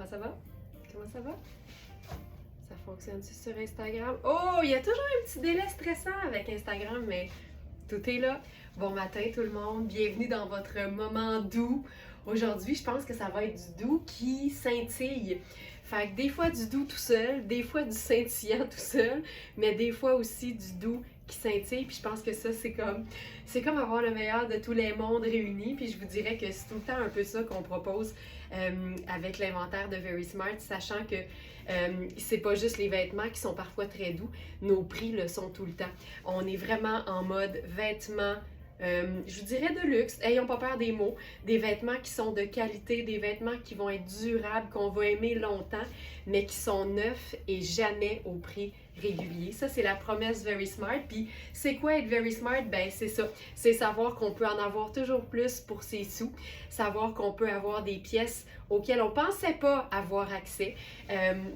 ça va? Comment ça va? Ça fonctionne-tu sur Instagram? Oh, il y a toujours un petit délai stressant avec Instagram, mais tout est là. Bon matin tout le monde, bienvenue dans votre moment doux. Aujourd'hui, je pense que ça va être du doux qui scintille. Fait que des fois du doux tout seul, des fois du scintillant tout seul, mais des fois aussi du doux qui scintille. Puis je pense que ça, c'est comme avoir le meilleur de tous les mondes réunis. Puis je vous dirais que c'est tout le temps un peu ça qu'on propose avec l'inventaire de Very Smart, sachant que c'est pas juste les vêtements qui sont parfois très doux, nos prix le sont tout le temps. On est vraiment en mode vêtements, je vous dirais de luxe, ayons pas peur des mots, des vêtements qui sont de qualité, des vêtements qui vont être durables, qu'on va aimer longtemps, mais qui sont neufs et jamais au prix régulier. Ça, c'est la promesse Very Smart. Puis, c'est quoi être Very Smart? Ben, c'est ça. C'est savoir qu'on peut en avoir toujours plus pour ses sous, savoir qu'on peut avoir des pièces auxquelles on pensait pas avoir accès.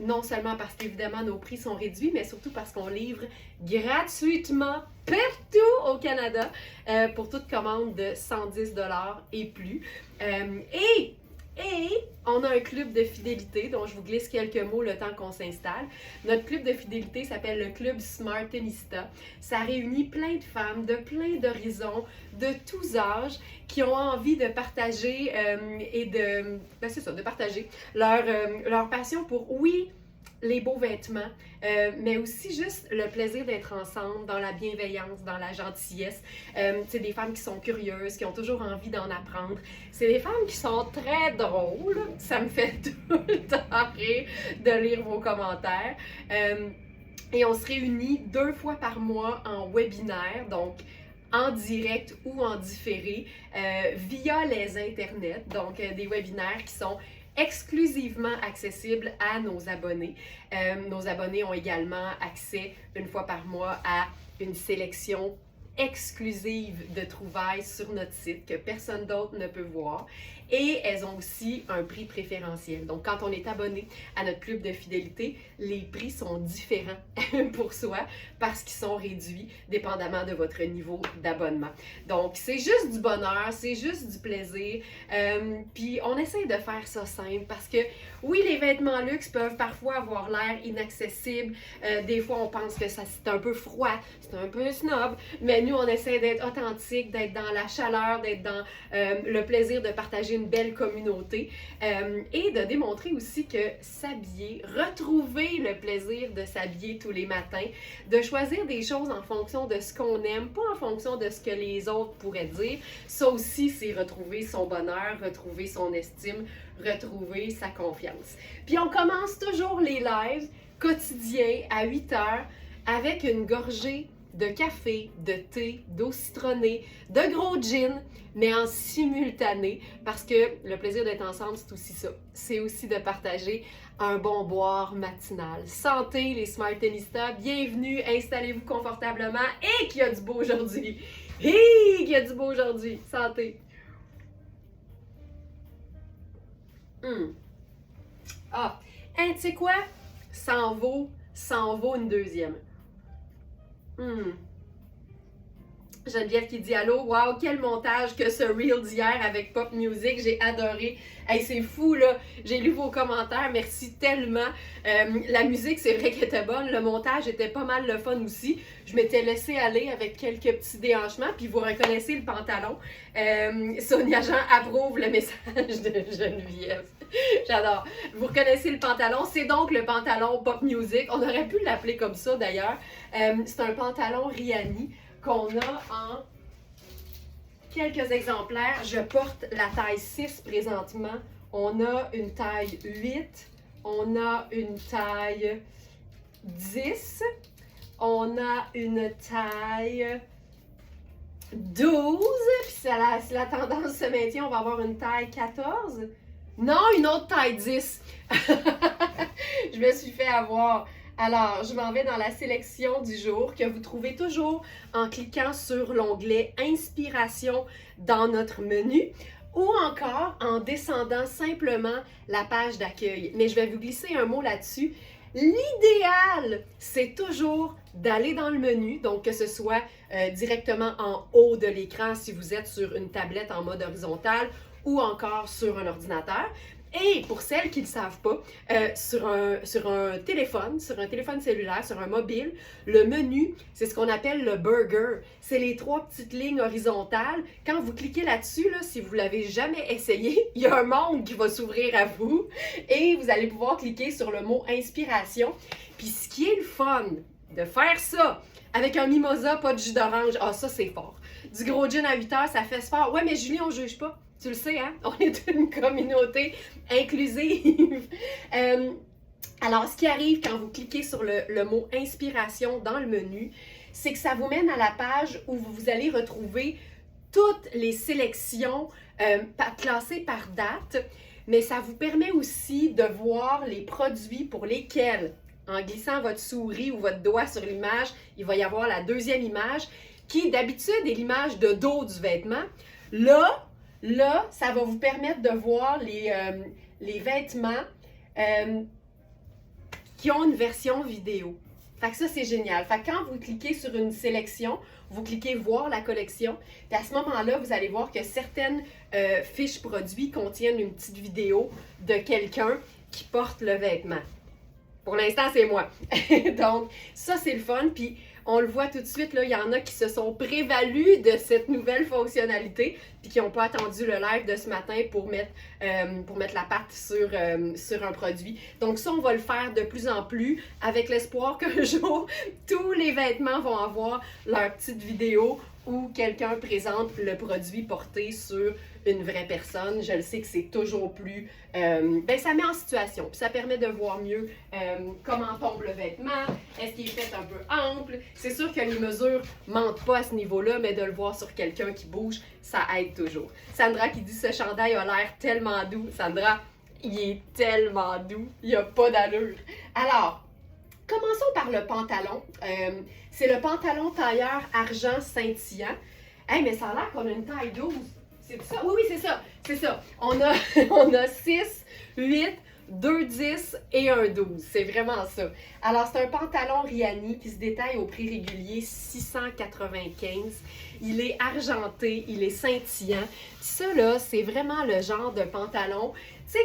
Non seulement parce qu'évidemment, nos prix sont réduits, mais surtout parce qu'on livre gratuitement partout au Canada pour toute commande de 110 $ et plus. Et on a un club de fidélité dont je vous glisse quelques mots le temps qu'on s'installe. Notre club de fidélité s'appelle le club Smartenista. Ça réunit plein de femmes de plein d'horizons, de tous âges, qui ont envie de partager de partager leur passion pour, oui, les beaux vêtements, mais aussi juste le plaisir d'être ensemble, dans la bienveillance, dans la gentillesse. C'est des femmes qui sont curieuses, qui ont toujours envie d'en apprendre. C'est des femmes qui sont très drôles. Ça me fait tout le temps rire de lire vos commentaires. Et on se réunit 2 fois par mois en webinaire, donc en direct ou en différé, via les internets, donc des webinaires qui sont exclusivement accessible à nos abonnés. Nos abonnés ont également accès 1 fois par mois à une sélection exclusive de trouvailles sur notre site que personne d'autre ne peut voir. Et elles ont aussi un prix préférentiel. Donc, quand on est abonné à notre club de fidélité, les prix sont différents pour soi parce qu'ils sont réduits dépendamment de votre niveau d'abonnement. Donc, c'est juste du bonheur, c'est juste du plaisir. Puis, on essaie de faire ça simple parce que, oui, les vêtements luxe peuvent parfois avoir l'air inaccessibles. Des fois, on pense que ça c'est un peu froid, c'est un peu snob. Mais nous, on essaie d'être authentique, d'être dans la chaleur, d'être dans le plaisir de partager une belle communauté et de démontrer aussi que s'habiller, retrouver le plaisir de s'habiller tous les matins, de choisir des choses en fonction de ce qu'on aime, pas en fonction de ce que les autres pourraient dire. Ça aussi, c'est retrouver son bonheur, retrouver son estime, retrouver sa confiance. Puis on commence toujours les lives quotidiens à 8 heures avec une gorgée de café, de thé, d'eau citronnée, de gros gin, mais en simultané, parce que le plaisir d'être ensemble, c'est aussi ça. C'est aussi de partager un bon boire matinal. Santé les Smartenistas, bienvenue, installez-vous confortablement et qu'il y a du beau aujourd'hui. Et qu'il y a du beau aujourd'hui. Santé. Ah, hein, tu sais quoi? Ça en vaut une deuxième. Geneviève qui dit allô, wow, quel montage que ce reel d'hier avec Pop Music, j'ai adoré. Hey, c'est fou là, j'ai lu vos commentaires, merci tellement. La musique, c'est vrai qu'elle était bonne, le montage était pas mal le fun aussi. Je m'étais laissée aller avec quelques petits déhanchements, puis vous reconnaissez le pantalon. Sonia Jean approuve le message de Geneviève. J'adore. Vous reconnaissez le pantalon, c'est donc le pantalon Pop Music. On aurait pu l'appeler comme ça d'ailleurs. C'est un pantalon Rihanni qu'on a en quelques exemplaires. Je porte la taille 6 présentement. On a une taille 8, on a une taille 10, on a une taille 12, puis si la tendance se maintient, on va avoir une taille 14. Non, une autre taille 10. Je me suis fait avoir. Alors, je m'en vais dans la sélection du jour que vous trouvez toujours en cliquant sur l'onglet Inspiration dans notre menu ou encore en descendant simplement la page d'accueil. Mais je vais vous glisser un mot là-dessus. L'idéal, c'est toujours d'aller dans le menu, donc que ce soit directement en haut de l'écran si vous êtes sur une tablette en mode horizontal ou encore sur un ordinateur. Et pour celles qui ne le savent pas, sur un téléphone cellulaire, sur un mobile, le menu, c'est ce qu'on appelle le burger. C'est les 3 petites lignes horizontales. Quand vous cliquez là-dessus, là, si vous ne l'avez jamais essayé, il y a un monde qui va s'ouvrir à vous et vous allez pouvoir cliquer sur le mot inspiration. Puis ce qui est le fun de faire ça avec un mimosa, pas de jus d'orange, ah ça c'est fort. Du gros gin à 8 heures, ça fait fort. Ouais, mais Julie, on ne juge pas. Tu le sais, hein? On est une communauté inclusive. Alors, ce qui arrive quand vous cliquez sur le mot inspiration dans le menu, c'est que ça vous mène à la page où vous allez retrouver toutes les sélections classées par date, mais ça vous permet aussi de voir les produits pour lesquels, en glissant votre souris ou votre doigt sur l'image, il va y avoir la deuxième image qui, d'habitude, est l'image de dos du vêtement. Là, ça va vous permettre de voir les vêtements qui ont une version vidéo. Fait que ça, c'est génial. Fait que quand vous cliquez sur une sélection, vous cliquez « Voir la collection », puis à ce moment-là, vous allez voir que certaines fiches produits contiennent une petite vidéo de quelqu'un qui porte le vêtement. Pour l'instant, c'est moi. Donc, ça, c'est le fun. Puis, on le voit tout de suite, là, il y en a qui se sont prévalus de cette nouvelle fonctionnalité puis qui n'ont pas attendu le live de ce matin pour mettre la patte sur un produit. Donc ça, on va le faire de plus en plus avec l'espoir qu'un jour, tous les vêtements vont avoir leur petite vidéo où quelqu'un présente le produit porté sur une vraie personne. Je le sais que c'est toujours plus... ça met en situation, puis ça permet de voir mieux comment tombe le vêtement, est-ce qu'il est fait un peu ample. C'est sûr que les mesures mentent pas à ce niveau-là, mais de le voir sur quelqu'un qui bouge, ça aide toujours. Sandra qui dit « Ce chandail a l'air tellement doux ». Sandra, il est tellement doux, il n'y a pas d'allure. Alors, commençons par le pantalon. C'est le pantalon tailleur argent scintillant. Hey, mais ça a l'air qu'on a une taille 12. C'est ça? Oui, c'est ça. C'est ça. On a 6, 8, 2 10 et un 12. C'est vraiment ça. Alors, c'est un pantalon Riani qui se détaille au prix régulier 695. Il est argenté, il est scintillant. Ça, là, c'est vraiment le genre de pantalon. Tu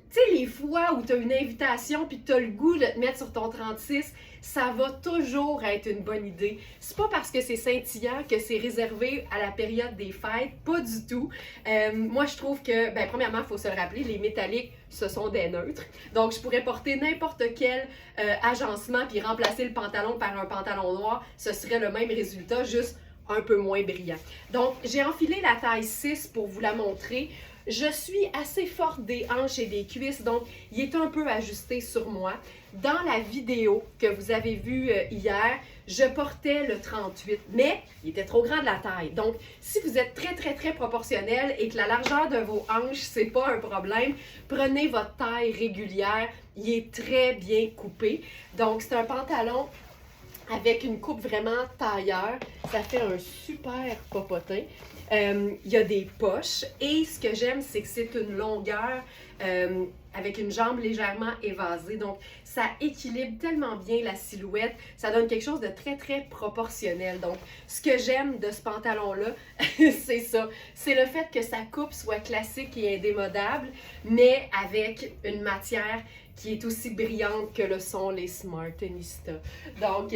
sais, les fois où tu as une invitation puis que tu as le goût de te mettre sur ton 36, ça va toujours être une bonne idée. C'est pas parce que c'est scintillant que c'est réservé à la période des fêtes, pas du tout. Moi, je trouve que, premièrement, il faut se le rappeler, les métalliques, ce sont des neutres. Donc, je pourrais porter n'importe quel agencement puis remplacer le pantalon par un pantalon noir. Ce serait le même résultat, juste un peu moins brillant. Donc, j'ai enfilé la taille 6 pour vous la montrer. Je suis assez forte des hanches et des cuisses, donc il est un peu ajusté sur moi. Dans la vidéo que vous avez vue hier, je portais le 38, mais il était trop grand de la taille. Donc, si vous êtes très, très, très proportionnel et que la largeur de vos hanches, c'est pas un problème, prenez votre taille régulière. Il est très bien coupé. Donc, c'est un pantalon avec une coupe vraiment tailleur. Ça fait un super popotin. Il y a des poches et ce que j'aime, c'est que c'est une longueur avec une jambe légèrement évasée. Donc, ça équilibre tellement bien la silhouette. Ça donne quelque chose de très, très proportionnel. Donc, ce que j'aime de ce pantalon-là, c'est ça. C'est le fait que sa coupe soit classique et indémodable, mais avec une matière qui est aussi brillante que le sont les Smartenista. Donc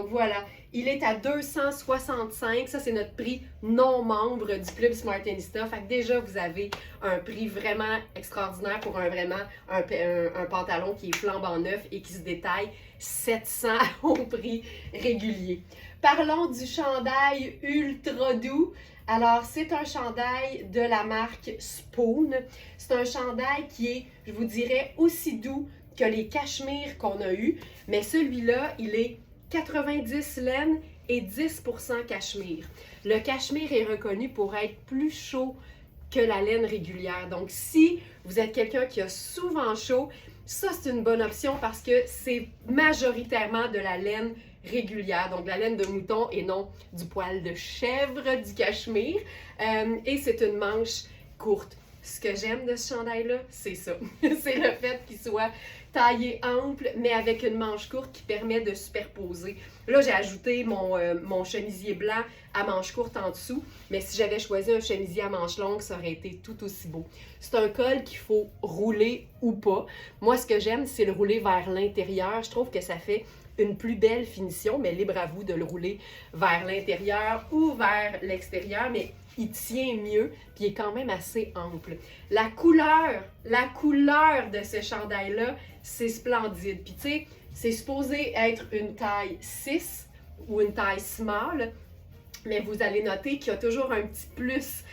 voilà, il est à 265. Ça, c'est notre prix non-membre du Club Smartenista. Fait que déjà, vous avez un prix vraiment extraordinaire pour un pantalon qui est flambant neuf et qui se détaille 700 au prix régulier. Parlons du chandail ultra doux. Alors, c'est un chandail de la marque Spoon. C'est un chandail qui est, je vous dirais, aussi doux que les cachemires qu'on a eus, mais celui-là, il est 90 laine et 10% cachemire. Le cachemire est reconnu pour être plus chaud que la laine régulière. Donc, si vous êtes quelqu'un qui a souvent chaud, ça, c'est une bonne option parce que c'est majoritairement de la laine régulière, donc la laine de mouton et non du poil de chèvre, du cachemire. Et c'est une manche courte. Ce que j'aime de ce chandail-là, c'est ça. C'est le fait qu'il soit taillé ample, mais avec une manche courte qui permet de superposer. Là, j'ai ajouté mon chemisier blanc à manche courte en dessous, mais si j'avais choisi un chemisier à manche longue, ça aurait été tout aussi beau. C'est un col qu'il faut rouler ou pas. Moi, ce que j'aime, c'est le rouler vers l'intérieur. Je trouve que ça fait une plus belle finition, mais libre à vous de le rouler vers l'intérieur ou vers l'extérieur, mais il tient mieux, puis il est quand même assez ample. La couleur de ce chandail-là, c'est splendide. Puis tu sais, c'est supposé être une taille 6 ou une taille small, mais vous allez noter qu'il y a toujours un petit plus,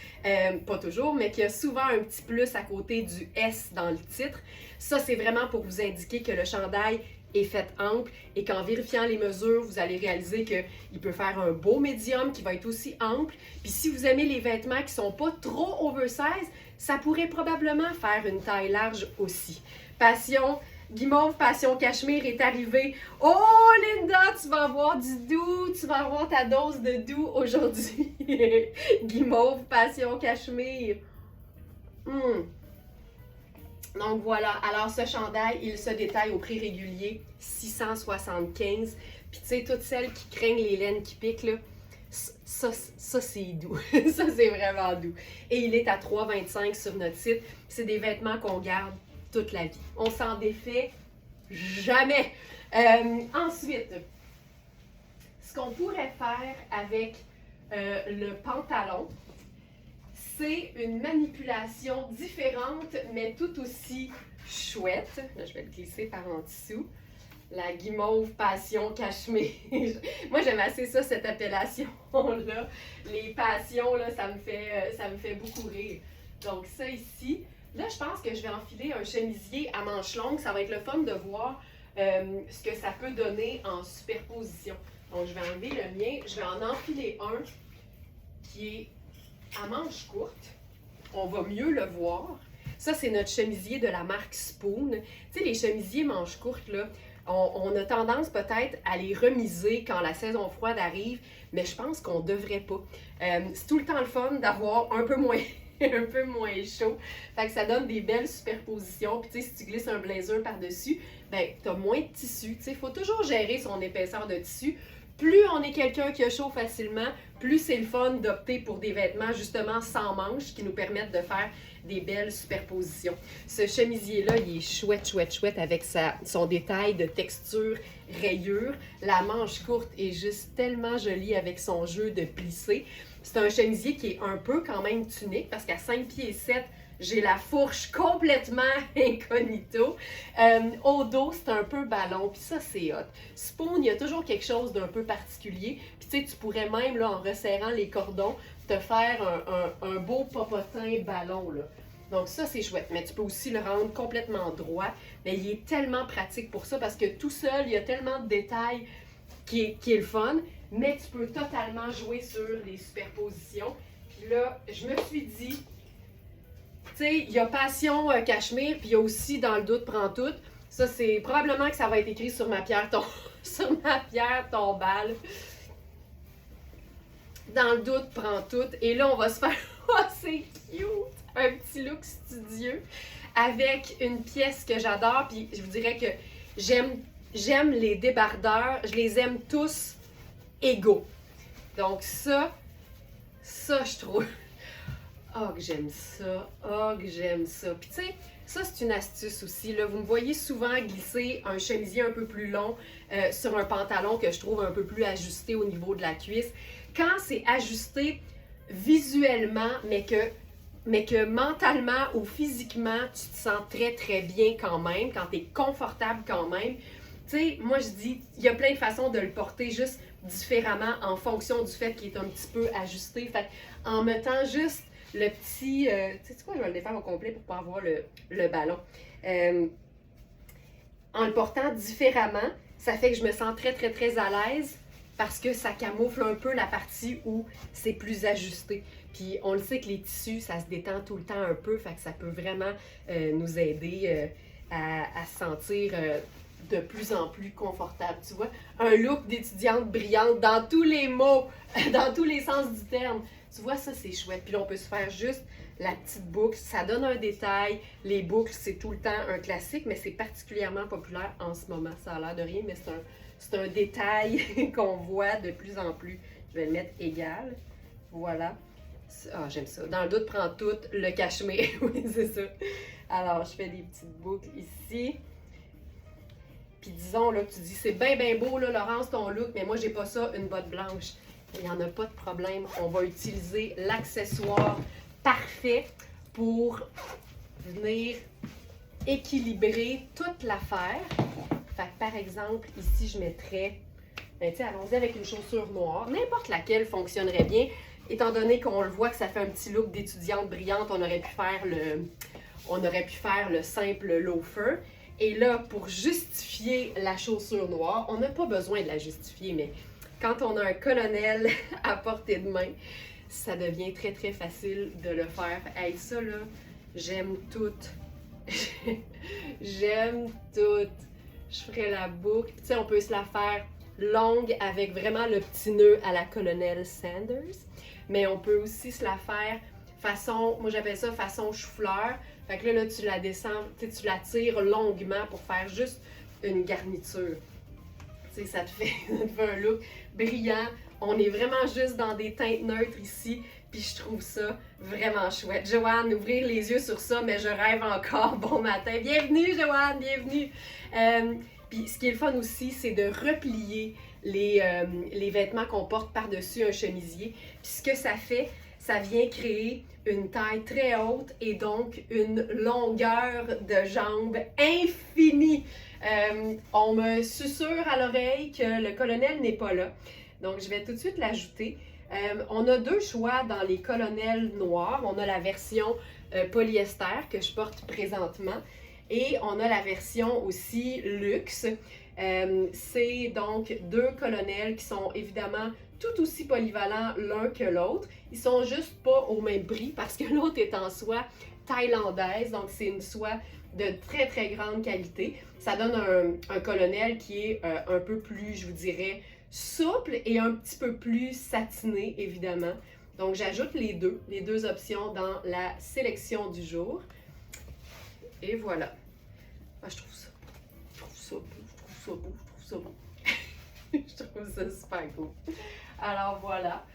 pas toujours, mais qu'il y a souvent un petit plus à côté du S dans le titre. Ça, c'est vraiment pour vous indiquer que le chandail est fait ample et qu'en vérifiant les mesures, vous allez réaliser qu'il peut faire un beau médium qui va être aussi ample. Puis si vous aimez les vêtements qui sont pas trop oversize, ça pourrait probablement faire une taille large aussi. Passion Guimauve Passion Cachemire est arrivé. Oh Linda, tu vas avoir du doux, tu vas avoir ta dose de doux aujourd'hui. Guimauve Passion Cachemire. Donc voilà, alors ce chandail, il se détaille au prix régulier, 675. Puis tu sais, toutes celles qui craignent les laines qui piquent, là, ça c'est doux. Ça, c'est vraiment doux. Et il est à 3,25 sur notre site. C'est des vêtements qu'on garde toute la vie. On s'en défait jamais. Ensuite, ce qu'on pourrait faire avec le pantalon, c'est une manipulation différente, mais tout aussi chouette. Là, je vais le glisser par en dessous. La Guimauve Passion Cachemire. Moi, j'aime assez ça, cette appellation-là. Les passions, là, ça me fait beaucoup rire. Donc, ça ici. Là, je pense que je vais enfiler un chemisier à manches longues. Ça va être le fun de voir ce que ça peut donner en superposition. Donc, je vais enlever le mien. Je vais en enfiler un qui est à manches courtes. On va mieux le voir. Ça, c'est notre chemisier de la marque Spoon. Tu sais, les chemisiers manches courtes, là, on a tendance peut-être à les remiser quand la saison froide arrive, mais je pense qu'on ne devrait pas. C'est tout le temps le fun d'avoir un peu moins chaud. Fait que ça donne des belles superpositions. Puis tu sais, si tu glisses un blazer par-dessus, ben tu as moins de tissu. Tu sais, il faut toujours gérer son épaisseur de tissu. Plus on est quelqu'un qui a chaud facilement, plus c'est le fun d'opter pour des vêtements justement sans manches qui nous permettent de faire des belles superpositions. Ce chemisier-là, il est chouette, chouette, chouette avec son détail de texture rayure. La manche courte est juste tellement jolie avec son jeu de plissé. C'est un chemisier qui est un peu quand même tunique parce qu'à 5 pieds 7, j'ai la fourche complètement incognito. Au dos, c'est un peu ballon, puis ça, c'est hot. Spoon, il y a toujours quelque chose d'un peu particulier. Puis tu sais, tu pourrais même, là, en resserrant les cordons, te faire un beau popotin ballon, là. Donc ça, c'est chouette. Mais tu peux aussi le rendre complètement droit. Mais il est tellement pratique pour ça parce que tout seul, il y a tellement de détails qui est le fun. Mais tu peux totalement jouer sur les superpositions. Puis là, je me suis dit... Tu sais, il y a Passion Cachemire, puis il y a aussi Dans le doute, prends tout. Ça, c'est probablement que ça va être écrit sur ma pierre, sur ma pierre tombale. Dans le doute, prends tout. Et là, on va se faire... Oh, c'est cute! Un petit look studieux avec une pièce que j'adore. Puis je vous dirais que j'aime les débardeurs. Je les aime tous égaux. Donc ça, je trouve... Oh, que j'aime ça! Oh, que j'aime ça! Puis tu sais, ça c'est une astuce aussi. Là. Vous me voyez souvent glisser un chemisier un peu plus long sur un pantalon que je trouve un peu plus ajusté au niveau de la cuisse. Quand c'est ajusté visuellement, mais que mentalement ou physiquement, tu te sens très très bien quand même, quand tu es confortable quand même, tu sais, moi je dis, il y a plein de façons de le porter juste différemment en fonction du fait qu'il est un petit peu ajusté. Fait en mettant juste le petit... tu sais quoi, je vais le défaire au complet pour pouvoir voir le ballon. En le portant différemment, ça fait que je me sens très, très, très à l'aise parce que ça camoufle un peu la partie où c'est plus ajusté. Puis on le sait que les tissus, ça se détend tout le temps un peu, fait que ça peut vraiment nous aider à se sentir de plus en plus confortable. Tu vois, un look d'étudiante brillante dans tous les mots, dans tous les sens du terme. Tu vois, ça, c'est chouette. Puis là, on peut se faire juste la petite boucle. Ça donne un détail. Les boucles, c'est tout le temps un classique, mais c'est particulièrement populaire en ce moment. Ça a l'air de rien, mais c'est un détail qu'on voit de plus en plus. Je vais le mettre égal. Voilà. Ah, j'aime ça. Dans le doute, prends tout. Le cachemire. Oui, c'est ça. Alors, je fais des petites boucles ici. Puis disons, là, que tu dis, c'est bien, bien beau, là, Laurence, ton look, mais moi, j'ai pas ça, une botte blanche. Il n'y en a pas de problème. On va utiliser l'accessoire parfait pour venir équilibrer toute l'affaire. Fait que, par exemple, ici, je mettrais, ben, tu sais, allons-y avec une chaussure noire. N'importe laquelle fonctionnerait bien. Étant donné qu'on le voit que ça fait un petit look d'étudiante brillante, on aurait pu faire le simple loafer. Et là, pour justifier la chaussure noire, on n'a pas besoin de la justifier, mais quand on a un colonel à portée de main, ça devient très, très facile de le faire. Hey, ça, là, j'aime tout. J'aime tout. Je ferai la boucle. Tu sais, on peut se la faire longue avec vraiment le petit nœud à la colonel Sanders, mais on peut aussi se la faire façon, moi j'appelle ça façon chou-fleur. Fait que là, tu la descends, tu la tires longuement pour faire juste une garniture. Tu sais, ça te fait un look brillant. On est vraiment juste dans des teintes neutres ici, puis je trouve ça vraiment chouette. Joanne, ouvrir les yeux sur ça, mais je rêve encore. Bon matin. Bienvenue, Joanne, bienvenue. Puis ce qui est le fun aussi, c'est de replier les vêtements qu'on porte par-dessus un chemisier. Puis ce que ça fait, ça vient créer une taille très haute et donc une longueur de jambes infinie. On me susurre à l'oreille que le colonel n'est pas là. Donc, je vais tout de suite l'ajouter. On a deux choix dans les colonels noirs. On a la version polyester que je porte présentement et on a la version aussi luxe. C'est donc deux colonels qui sont évidemment tout aussi polyvalents l'un que l'autre. Ils sont juste pas au même prix parce que l'autre est en soie thaïlandaise, donc c'est une soie de très très grande qualité. Ça donne un colonel qui est un peu plus, je vous dirais, souple et un petit peu plus satiné, évidemment. Donc j'ajoute les deux options dans la sélection du jour. Et voilà. Ah, je trouve ça beau. Je trouve ça super cool. Alors voilà,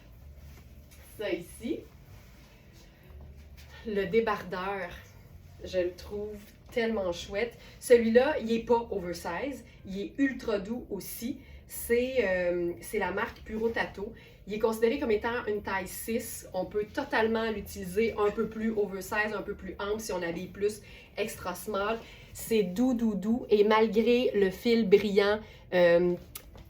ça ici. Le débardeur, je le trouve tellement chouette. Celui-là, il n'est pas oversize, il est ultra doux aussi. C'est la marque Puro Tato. Il est considéré comme étant une taille 6. On peut totalement l'utiliser un peu plus oversize, un peu plus ample si on habille plus extra small. C'est doux et malgré le fil brillant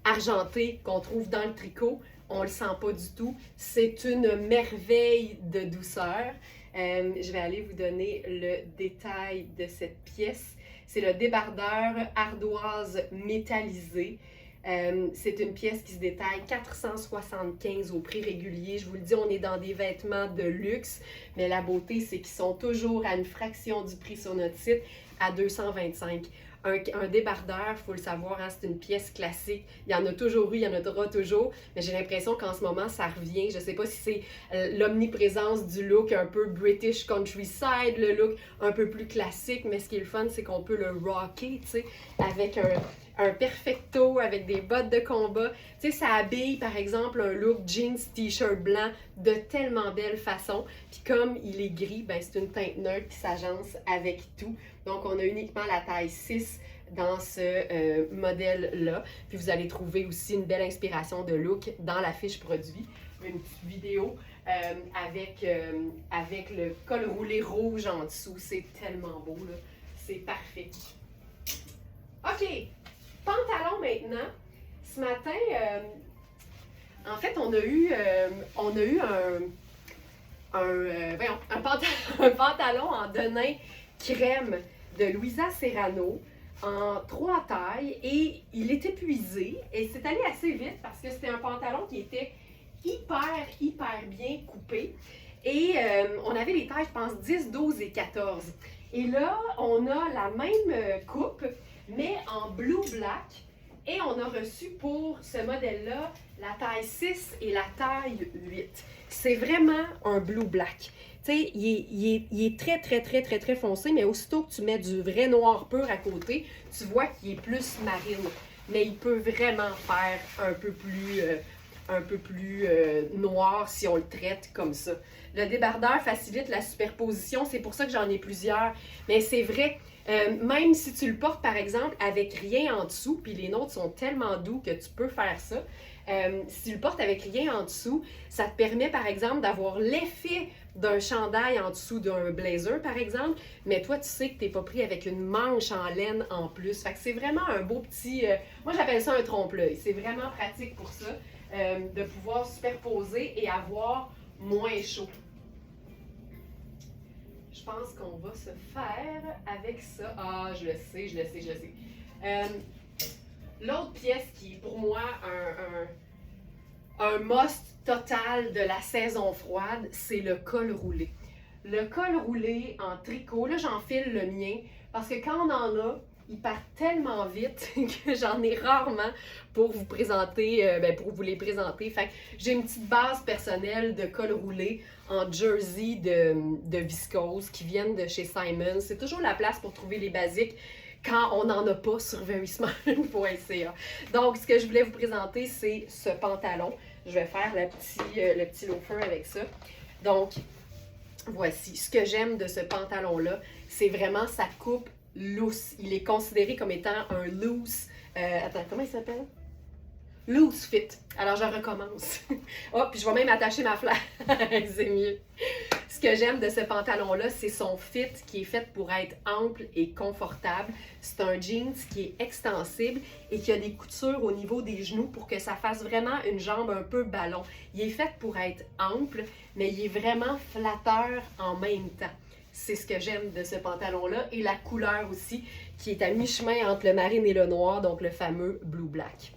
argenté qu'on trouve dans le tricot, on le sent pas du tout. C'est une merveille de douceur. Je vais aller vous donner le détail de cette pièce. C'est le débardeur ardoise métallisé. C'est une pièce qui se détaille 475 au prix régulier. Je vous le dis, on est dans des vêtements de luxe, mais la beauté, c'est qu'ils sont toujours à une fraction du prix sur notre site, à 225. Un débardeur, il faut le savoir, hein, c'est une pièce classique. Il y en a toujours eu, il y en aura toujours, mais j'ai l'impression qu'en ce moment, ça revient. Je ne sais pas si c'est l'omniprésence du look un peu British countryside, le look un peu plus classique, mais ce qui est le fun, c'est qu'on peut le rocker, tu sais, avec un perfecto, avec des bottes de combat. Tu sais, ça habille, par exemple, un look jeans, t-shirt blanc de tellement belle façon. Puis comme il est gris, ben c'est une teinte neutre qui s'agence avec tout. Donc, on a uniquement la taille 6 dans ce modèle-là. Puis vous allez trouver aussi une belle inspiration de look dans la fiche produit. Une petite vidéo avec le col roulé rouge en dessous. C'est tellement beau, là. C'est parfait. OK! Pantalon maintenant. Ce matin, en fait, on a eu un pantalon en denim crème de Louisa Serrano en 3 tailles et il est épuisé et c'est allé assez vite parce que c'était un pantalon qui était hyper bien coupé et on avait les tailles, je pense, 10, 12 et 14. Et là, on a la même coupe mais en blue black Et on a reçu pour ce modèle-là la taille 6 et la taille 8. C'est vraiment un blue-black. Tu sais, il est très, très, très, très, très foncé, mais aussitôt que tu mets du vrai noir pur à côté, tu vois qu'il est plus marine. Mais il peut vraiment faire un peu plus noir si on le traite comme ça. Le débardeur facilite la superposition, c'est pour ça que j'en ai plusieurs. Mais c'est vrai, même si tu le portes par exemple avec rien en dessous, puis les nôtres sont tellement doux que tu peux faire ça, si tu le portes avec rien en dessous, ça te permet par exemple d'avoir l'effet d'un chandail en dessous d'un blazer par exemple, mais toi tu sais que tu n'es pas pris avec une manche en laine en plus. Fait que c'est vraiment un beau petit, moi j'appelle ça un trompe-l'œil, c'est vraiment pratique pour ça, de pouvoir superposer et avoir moins chaud. Je pense qu'on va se faire avec ça. Ah, je le sais. L'autre pièce qui est pour moi un must total de la saison froide, c'est le col roulé. Le col roulé en tricot, là j'enfile le mien parce que quand on en a, ils partent tellement vite que j'en ai rarement pour vous présenter, pour vous les présenter. Fait que j'ai une petite base personnelle de col roulé en jersey de viscose qui viennent de chez Simons. C'est toujours la place pour trouver les basiques quand on n'en a pas sur verysmart.ca. Donc, ce que je voulais vous présenter, c'est ce pantalon. Je vais faire le petit loafer avec ça. Donc, voici. Ce que j'aime de ce pantalon-là, c'est vraiment sa coupe loose. Il est considéré comme étant un loose... attends, comment il s'appelle? Loose fit. Alors, je recommence. Oh, puis je vais même attacher ma flamme. C'est mieux. Ce que j'aime de ce pantalon-là, c'est son fit qui est fait pour être ample et confortable. C'est un jeans qui est extensible et qui a des coutures au niveau des genoux pour que ça fasse vraiment une jambe un peu ballon. Il est fait pour être ample, mais il est vraiment flatteur en même temps. C'est ce que j'aime de ce pantalon-là. Et la couleur aussi, qui est à mi-chemin entre le marine et le noir, donc le fameux Blue Black.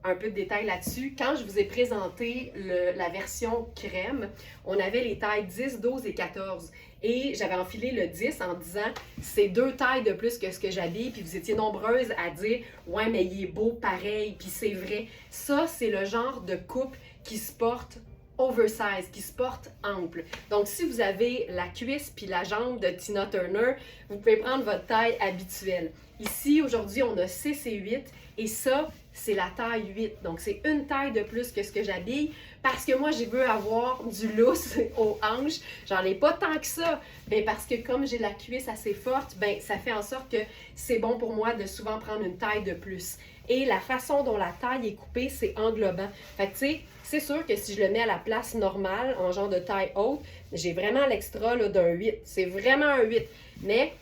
Un peu de détails là-dessus. Quand je vous ai présenté la version crème, on avait les tailles 10, 12 et 14. Et j'avais enfilé le 10 en disant c'est 2 tailles de plus que ce que j'habille. Puis vous étiez nombreuses à dire ouais, mais il est beau pareil. Puis c'est vrai. Ça, c'est le genre de coupe qui se porte oversize, qui se porte ample. Donc, si vous avez la cuisse puis la jambe de Tina Turner, vous pouvez prendre votre taille habituelle. Ici, aujourd'hui, on a 6 et 8 et ça, c'est la taille 8. Donc, c'est une taille de plus que ce que j'habille parce que moi, je veux avoir du lousse aux hanches. J'en ai pas tant que ça, mais parce que comme j'ai la cuisse assez forte, ben ça fait en sorte que c'est bon pour moi de souvent prendre une taille de plus. Et la façon dont la taille est coupée, c'est englobant. Fait que, tu sais, c'est sûr que si je le mets à la place normale, en genre de taille haute, j'ai vraiment l'extra d'un 8. C'est vraiment un 8. Mais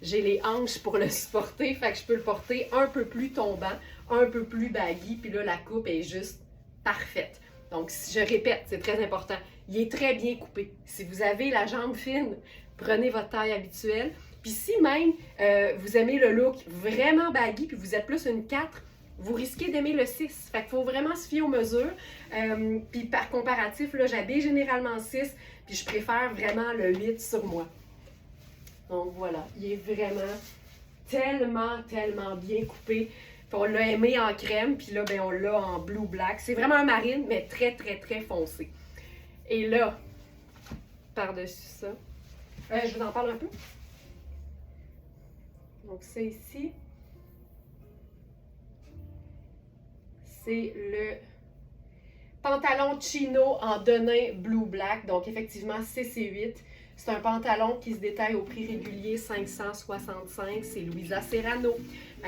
j'ai les hanches pour le supporter, fait que je peux le porter un peu plus tombant, un peu plus baggy, puis là, la coupe est juste parfaite. Donc, je répète, c'est très important. Il est très bien coupé. Si vous avez la jambe fine, prenez votre taille habituelle. Puis si même vous aimez le look vraiment baggy, puis vous êtes plus une 4, vous risquez d'aimer le 6. Fait qu'il faut vraiment se fier aux mesures. Puis par comparatif, là, j'habille généralement 6, puis je préfère vraiment le 8 sur moi. Donc voilà, il est vraiment tellement bien coupé. Puis on l'a aimé en crème, puis là, ben, on l'a en blue black. C'est vraiment un marine, mais très foncé. Et là, par-dessus ça, je vous en parle un peu. Donc c'est ici. C'est le pantalon chino en denim blue black. Donc effectivement, 6 et 8. C'est un pantalon qui se détaille au prix régulier 565. C'est Louisa Serrano.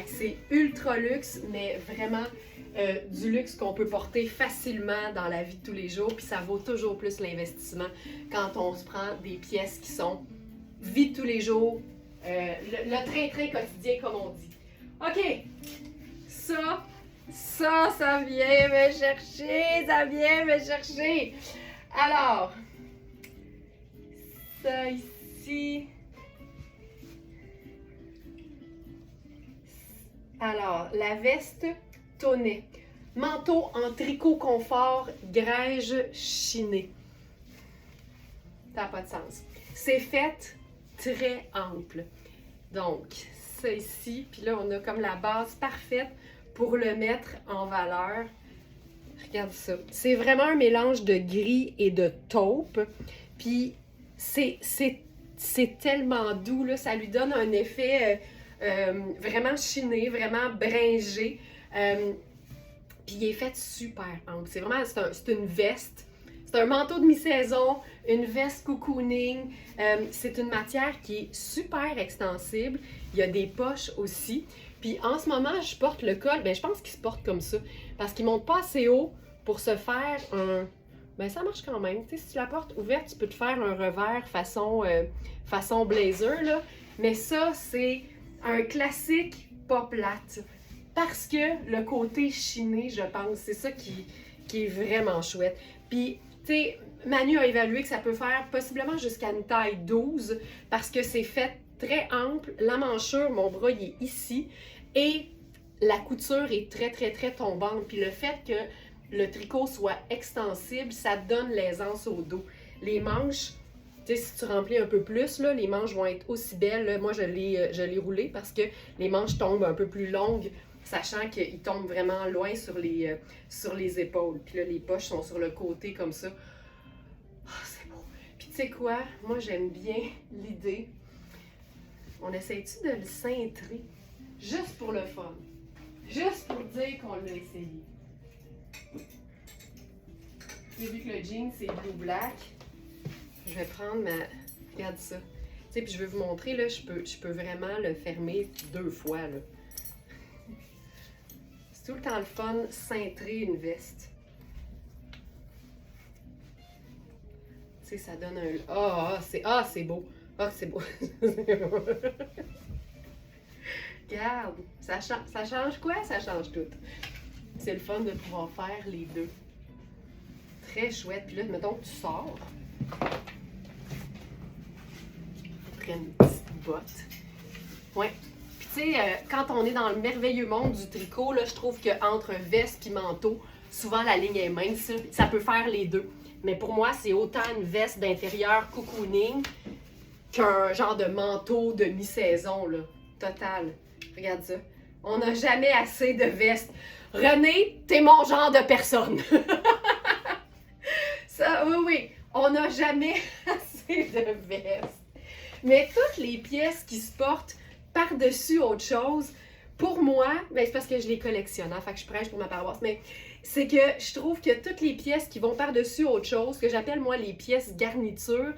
C'est ultra luxe, mais vraiment du luxe qu'on peut porter facilement dans la vie de tous les jours. Puis ça vaut toujours plus l'investissement quand on se prend des pièces qui sont vie de tous les jours, le train-train quotidien, comme on dit. OK, ça vient me chercher, Alors, ça ici. Alors, la veste Tonnet. Manteau en tricot confort, grège chinée. Ça n'a pas de sens. C'est fait très ample. Donc, ça ici. Puis là, on a comme la base parfaite pour le mettre en valeur. Regarde ça. C'est vraiment un mélange de gris et de taupe. Puis c'est tellement doux, là. Ça lui donne un effet vraiment chiné, vraiment bringé. Puis il est fait super ample. C'est vraiment, c'est une veste. C'est un manteau de mi-saison, une veste cocooning. C'est une matière qui est super extensible. Il y a des poches aussi. Puis en ce moment, je porte le col. Ben, je pense qu'il se porte comme ça. Parce qu'il ne monte pas assez haut pour se faire un... Ben, ça marche quand même. Tu sais, si tu la portes ouverte, tu peux te faire un revers façon blazer, là. Mais ça, c'est un classique pas plate. Parce que le côté chiné, je pense, c'est ça qui est vraiment chouette. Puis, tu sais, Manu a évalué que ça peut faire possiblement jusqu'à une taille 12 parce que c'est fait très ample. La manchure, mon bras, il est ici. Et la couture est très, très, très tombante. Puis le fait que le tricot soit extensible, ça donne l'aisance au dos. Les manches, tu sais, si tu remplis un peu plus, là, les manches vont être aussi belles. Là, moi, je l'ai roulé parce que les manches tombent un peu plus longues, sachant qu'ils tombent vraiment loin sur les épaules. Puis là, les poches sont sur le côté comme ça. Oh, c'est beau. Puis tu sais quoi? Moi, j'aime bien l'idée. On essaie-tu de le cintrer? Juste pour le fun. Juste pour dire qu'on l'a essayé. J'ai vu que le jean, c'est blue-black. Je vais prendre ma... Regarde ça. Tu sais, puis je veux vous montrer, là, je peux vraiment le fermer 2 fois, là. C'est tout le temps le fun, cintrer une veste. Tu sais, ça donne un... c'est beau. Ah, c'est beau. Regarde, ça change quoi? Ça change tout. C'est le fun de pouvoir faire les deux. Très chouette. Puis là, mettons que tu sors. Après une petite botte. Ouais. Puis tu sais, quand on est dans le merveilleux monde du tricot, là, je trouve qu'entre veste et manteau, souvent la ligne est mince. Ça peut faire les deux. Mais pour moi, c'est autant une veste d'intérieur cocooning qu'un genre de manteau de mi-saison, là. Total. Regarde ça. On n'a jamais assez de vestes. René, t'es mon genre de personne. Ça, oui. On n'a jamais assez de vestes. Mais toutes les pièces qui se portent par-dessus autre chose, pour moi, ben c'est parce que je les collectionne, hein, fait que je prêche pour ma paroisse, mais c'est que je trouve que toutes les pièces qui vont par-dessus autre chose, que j'appelle moi les pièces garniture,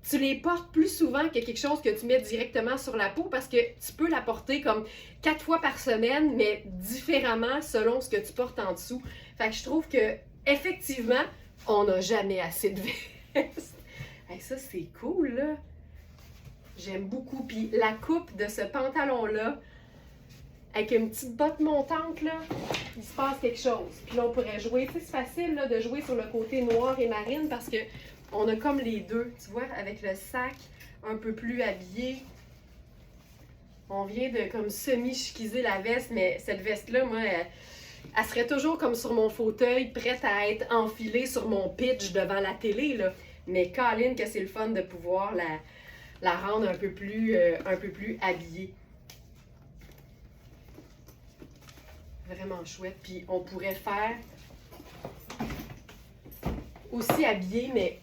tu les portes plus souvent que quelque chose que tu mets directement sur la peau parce que tu peux la porter comme 4 fois par semaine, mais différemment selon ce que tu portes en dessous. Fait que je trouve que effectivement, on n'a jamais assez de vestes. Hey, ça, c'est cool, là. J'aime beaucoup. Puis la coupe de ce pantalon-là, avec une petite botte montante, là, il se passe quelque chose. Puis là, on pourrait jouer. Tu sais, c'est facile là, de jouer sur le côté noir et marine parce que on a comme les deux, tu vois, avec le sac un peu plus habillé. On vient de comme semi-chiquiser la veste, mais cette veste-là, moi, elle serait toujours comme sur mon fauteuil, prête à être enfilée sur mon pitch devant la télé, là. Mais Colin, que c'est le fun de pouvoir la rendre un peu plus habillée. Vraiment chouette. Puis on pourrait faire aussi habillée, mais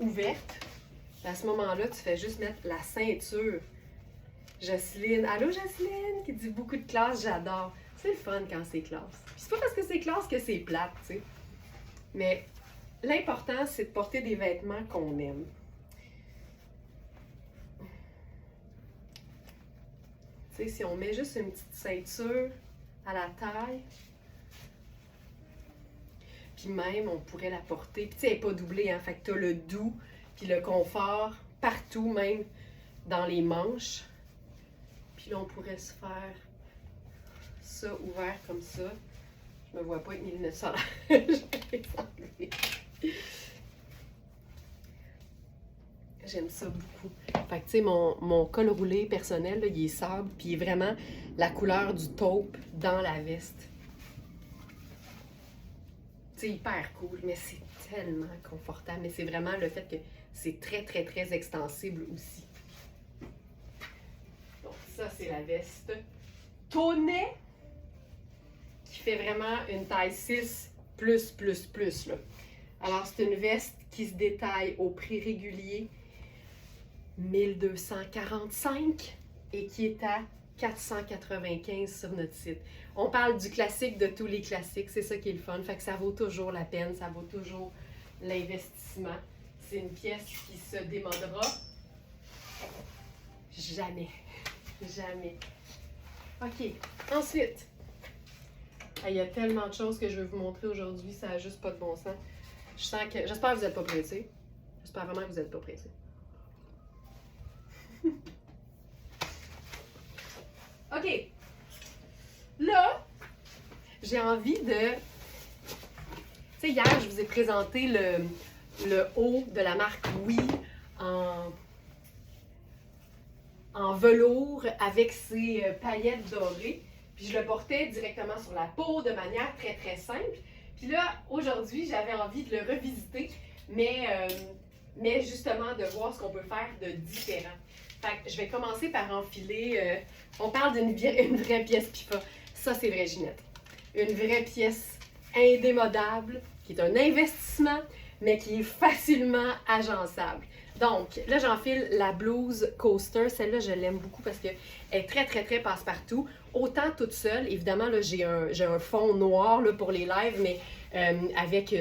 ouverte. À ce moment-là, tu fais juste mettre la ceinture. Jocelyne, allô Jocelyne, qui dit beaucoup de classe, j'adore. C'est le fun quand c'est classe. Puis c'est pas parce que c'est classe que c'est plate, tu sais. Mais l'important, c'est de porter des vêtements qu'on aime. Tu sais, si on met juste une petite ceinture à la taille, puis même, on pourrait la porter. Puis tu sais, elle n'est pas doublée, hein. Fait que tu as le doux, puis le confort partout, même dans les manches. Puis là, on pourrait se faire ça ouvert comme ça. Je me vois pas avec mes lunettes solaires. Je vais les enlever. J'aime ça beaucoup. Fait que tu sais, mon col roulé personnel, là, il est sable, puis il est vraiment la couleur du taupe dans la veste. C'est hyper cool, mais c'est tellement confortable. Mais c'est vraiment le fait que c'est très, très, très extensible aussi. Donc, ça, c'est la veste Tonnet qui fait vraiment une taille 6 plus, là. Alors, c'est une veste qui se détaille au prix régulier 1245 et qui est à 495 sur notre site. On parle du classique de tous les classiques, c'est ça qui est le fun. Fait que ça vaut toujours la peine, ça vaut toujours l'investissement. C'est une pièce qui se démodera jamais. Jamais. OK. Ensuite, il y a tellement de choses que je veux vous montrer aujourd'hui, ça n'a juste pas de bon sens. Je sens que. J'espère que vous n'êtes pas pressés. J'espère vraiment que vous n'êtes pas pressés. OK. Là, j'ai envie de. Tu sais, hier, je vous ai présenté le haut de la marque Oui en velours avec ses paillettes dorées. Puis je le portais directement sur la peau de manière très très simple. Puis là, aujourd'hui, j'avais envie de le revisiter, mais justement de voir ce qu'on peut faire de différent. Fait que je vais commencer par enfiler. On parle d'une vraie pièce pifa. Ça, c'est vrai, Ginette. Une vraie pièce indémodable, qui est un investissement, mais qui est facilement agençable. Donc, là, j'enfile la blouse Coaster. Celle-là, je l'aime beaucoup parce qu'elle est très, très, très passe-partout. Autant toute seule. Évidemment, là, j'ai un fond noir là, pour les lives, mais avec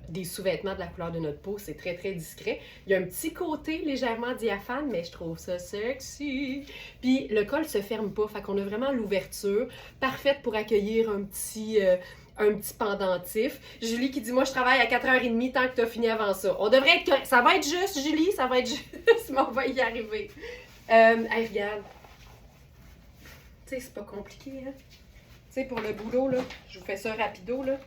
des sous-vêtements de la couleur de notre peau. C'est très, très discret. Il y a un petit côté légèrement diaphane, mais je trouve ça sexy. Puis, le col se ferme pas. Fait qu'on a vraiment l'ouverture parfaite pour accueillir un petit pendentif. Julie qui dit, moi, je travaille à 4h30 tant que tu as fini avant ça. On devrait être correct. Ça va être juste, Julie, ça va être juste, mais on va y arriver. Hey, regarde. Tu sais, c'est pas compliqué, hein? Tu sais, pour le boulot, là, je vous fais ça rapido, là.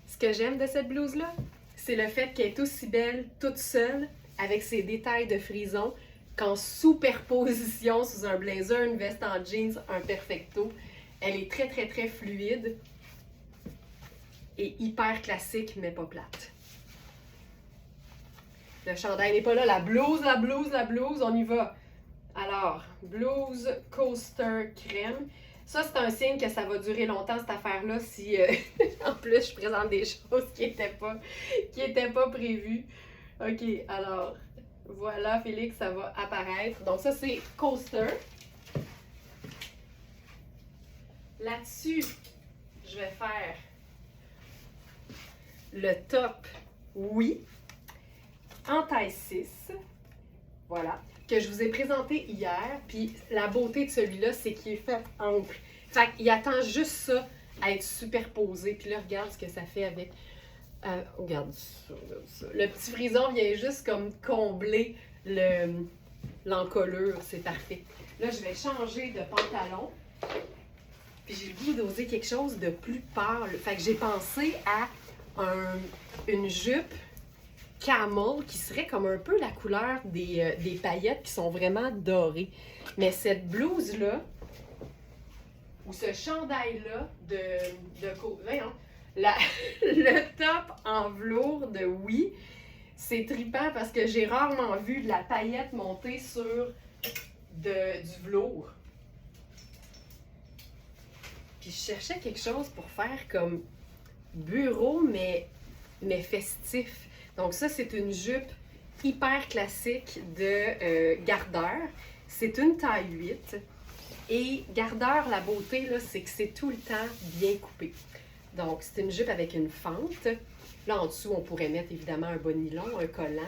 Ce que j'aime de cette blouse-là, c'est le fait qu'elle est aussi belle toute seule, avec ses détails de frison, qu'en superposition sous un blazer, une veste en jeans, un perfecto. Elle est très, très, très fluide et hyper classique, mais pas plate. Le chandail n'est pas là. La blouse, on y va. Alors, blouse Coaster crème. Ça, c'est un signe que ça va durer longtemps, cette affaire-là, si en plus je présente des choses qui étaient pas prévues. OK, alors, voilà, Félix, ça va apparaître. Donc ça, c'est Coaster. Là-dessus, je vais faire le top Oui en taille 6. Voilà. Que je vous ai présenté hier. Puis la beauté de celui-là, c'est qu'il est fait ample. Fait qu'il attend juste ça à être superposé. Puis là, regarde ce que ça fait avec... regarde ça, regarde ça. Le petit frison vient juste comme combler l'encolure. C'est parfait. Là, je vais changer de pantalon. Puis j'ai le goût d'oser quelque chose de plus pâle. Fait que j'ai pensé à une jupe camel qui serait comme un peu la couleur des paillettes qui sont vraiment dorées. Mais cette blouse-là, ou ce chandail-là voyons, le top en velours de Oui, c'est trippant parce que j'ai rarement vu de la paillette monter sur du velours. Puis je cherchais quelque chose pour faire comme bureau, mais festif. Donc ça, c'est une jupe hyper classique de gardeur. C'est une taille 8. Et gardeur, la beauté, là, c'est que c'est tout le temps bien coupé. Donc, c'est une jupe avec une fente. Là, en dessous, on pourrait mettre évidemment un bas nylon, un collant,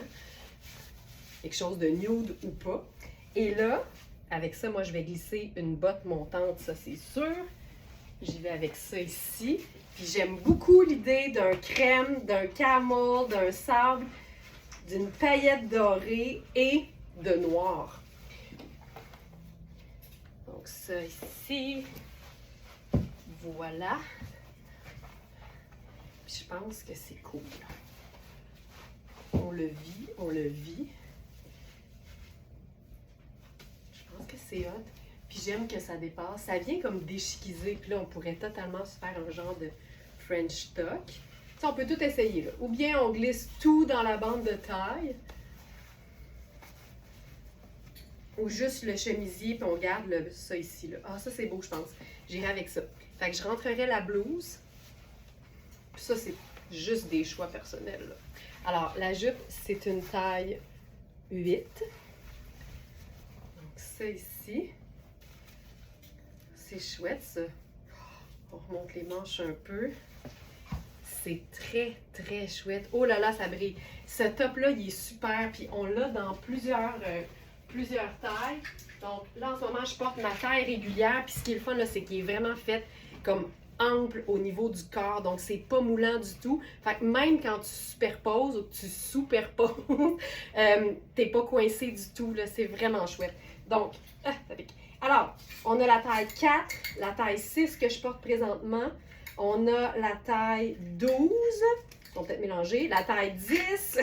quelque chose de nude ou pas. Et là, avec ça, moi, je vais glisser une botte montante, ça, c'est sûr. J'y vais avec ça ici. Puis j'aime beaucoup l'idée d'un crème, d'un camel, d'un sable, d'une paillette dorée et de noir. Donc ça ici, voilà. Puis je pense que c'est cool. On le vit. Je pense que c'est hot. Puis j'aime que ça dépasse. Ça vient comme déchiquisé. Puis là, on pourrait totalement se faire un genre de French tuck. Tu sais, on peut tout essayer, là. Ou bien on glisse tout dans la bande de taille. ou juste le chemisier, puis on garde ça ici. Là. Ah, ça, c'est beau, je pense. J'irai avec ça. Fait que je rentrerai la blouse. Puis ça, c'est juste des choix personnels. Là. Alors, la jupe, c'est une taille 8. Donc, ça ici. C'est chouette, ça. On remonte les manches un peu. C'est très, très chouette. Oh là là, ça brille. Ce top-là, il est super. Puis on l'a dans plusieurs tailles. Donc là, en ce moment, je porte ma taille régulière. Puis ce qui est le fun, là, c'est qu'il est vraiment fait comme ample au niveau du corps. Donc, c'est pas moulant du tout. Fait que même quand tu superposes ou que tu superposes, t'es pas coincé du tout. Là, c'est vraiment chouette. Donc, ça pique. Alors, on a la taille 4, la taille 6 que je porte présentement. On a la taille 12, on peut peut-être mélanger, la taille 10,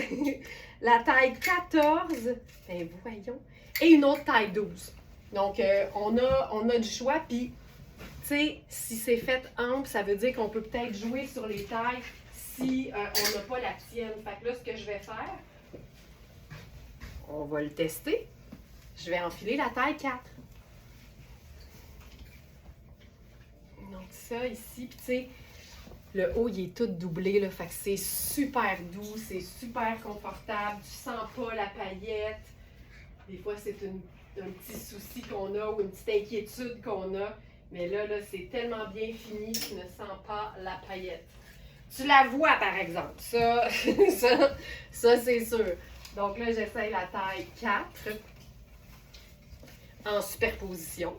la taille 14, ben voyons, et une autre taille 12. Donc, on a du choix, puis, tu sais, si c'est fait ample, ça veut dire qu'on peut peut-être jouer sur les tailles si on n'a pas la tienne. Fait que là, ce que je vais faire, on va le tester. Je vais enfiler la taille 4. Donc ça ici, puis tu sais, le haut il est tout doublé, là, fait que c'est super doux, c'est super confortable, tu sens pas la paillette. Des fois c'est un petit souci qu'on a ou une petite inquiétude qu'on a, mais là c'est tellement bien fini, tu ne sens pas la paillette. Tu la vois par exemple, ça c'est sûr. Donc là j'essaye la taille 4 en superposition.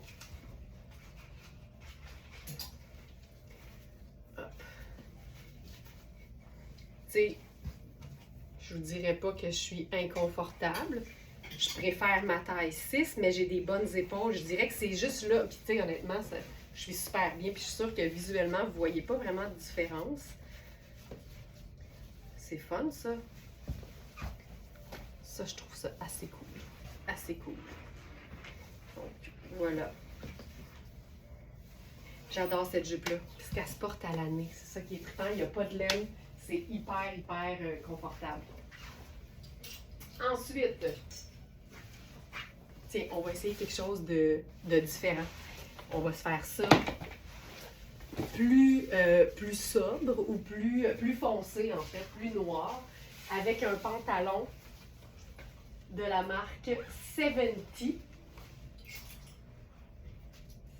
Je vous dirais pas que je suis inconfortable. Je préfère ma taille 6, mais j'ai des bonnes épaules. Je dirais que c'est juste là. Puis, tu sais, honnêtement, je suis super bien. Puis, je suis sûre que visuellement, vous voyez pas vraiment de différence. C'est fun, ça. Ça, je trouve ça assez cool. Assez cool. Donc, voilà. J'adore cette jupe-là. Parce qu'elle se porte à l'année. C'est ça qui est trippant. Il n'y a pas de laine. C'est hyper, hyper confortable. Ensuite, tiens, on va essayer quelque chose de différent. On va se faire ça plus sobre ou plus foncé, en fait, plus noir, avec un pantalon de la marque 70.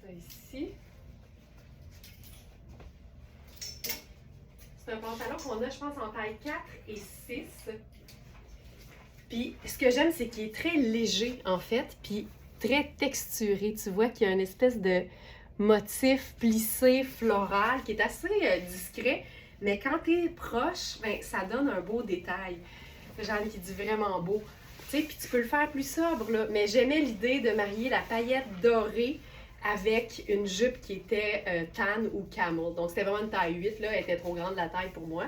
Ça ici. C'est un pantalon qu'on a, je pense, en taille 4 et 6. Puis, ce que j'aime, c'est qu'il est très léger, en fait, puis très texturé. Tu vois qu'il y a une espèce de motif plissé, floral, qui est assez discret. Mais quand tu es proche, ben, ça donne un beau détail. J'en ai qui dit vraiment beau. Tu sais, puis tu peux le faire plus sobre, là. Mais j'aimais l'idée de marier la paillette dorée avec une jupe qui était tan ou camel. Donc, c'était vraiment une taille 8, là. Elle était trop grande la taille pour moi.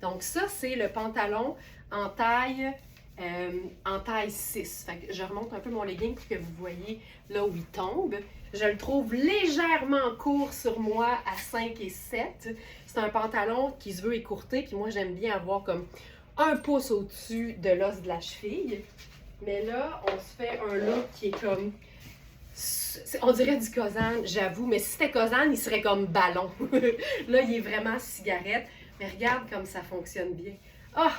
Donc, ça, c'est le pantalon en taille 6. Fait que je remonte un peu mon legging pour que vous voyez là où il tombe. Je le trouve légèrement court sur moi à 5 et 7. C'est un pantalon qui se veut écourter, puis moi, j'aime bien avoir comme un pouce au-dessus de l'os de la cheville. Mais là, on se fait un look qui est comme... On dirait du Cozanne, j'avoue, mais si c'était Cozanne, il serait comme ballon. Là, il est vraiment cigarette. Mais regarde comme ça fonctionne bien. Ah!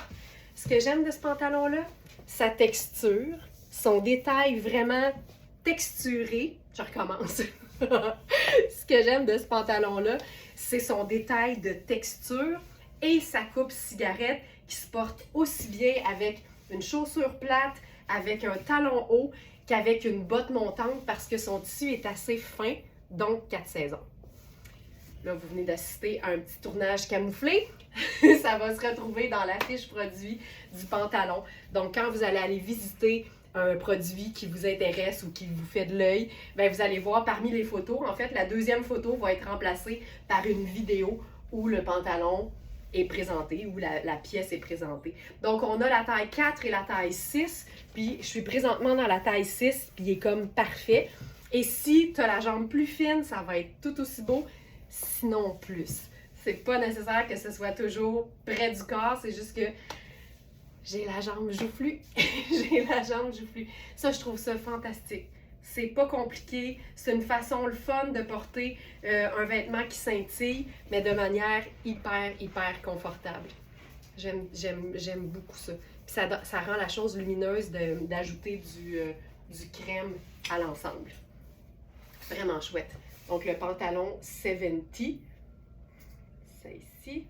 Ce que j'aime de ce pantalon-là, sa texture, son détail vraiment texturé. Je recommence. Ce que j'aime de ce pantalon-là, c'est son détail de texture et sa coupe cigarette qui se porte aussi bien avec une chaussure plate, avec un talon haut, qu'avec une botte montante parce que son tissu est assez fin, donc 4 saisons. Là, vous venez d'assister à un petit tournage camouflé. Ça va se retrouver dans la fiche produit du pantalon. Donc, quand vous allez aller visiter un produit qui vous intéresse ou qui vous fait de l'œil, bien, vous allez voir parmi les photos, en fait, la deuxième photo va être remplacée par une vidéo où le pantalon est présenté, où la pièce est présentée. Donc, on a la taille 4 et la taille 6, puis je suis présentement dans la taille 6, puis il est comme parfait. Et si tu as la jambe plus fine, ça va être tout aussi beau, sinon plus. C'est pas nécessaire que ce soit toujours près du corps, c'est juste que j'ai la jambe joufflue. J'ai la jambe joufflue. Ça, je trouve ça fantastique. C'est pas compliqué. C'est une façon le fun de porter un vêtement qui scintille, mais de manière hyper confortable. J'aime beaucoup ça. Puis ça rend la chose lumineuse d'ajouter du crème à l'ensemble. Vraiment chouette. Donc, le pantalon 70. C'est ici.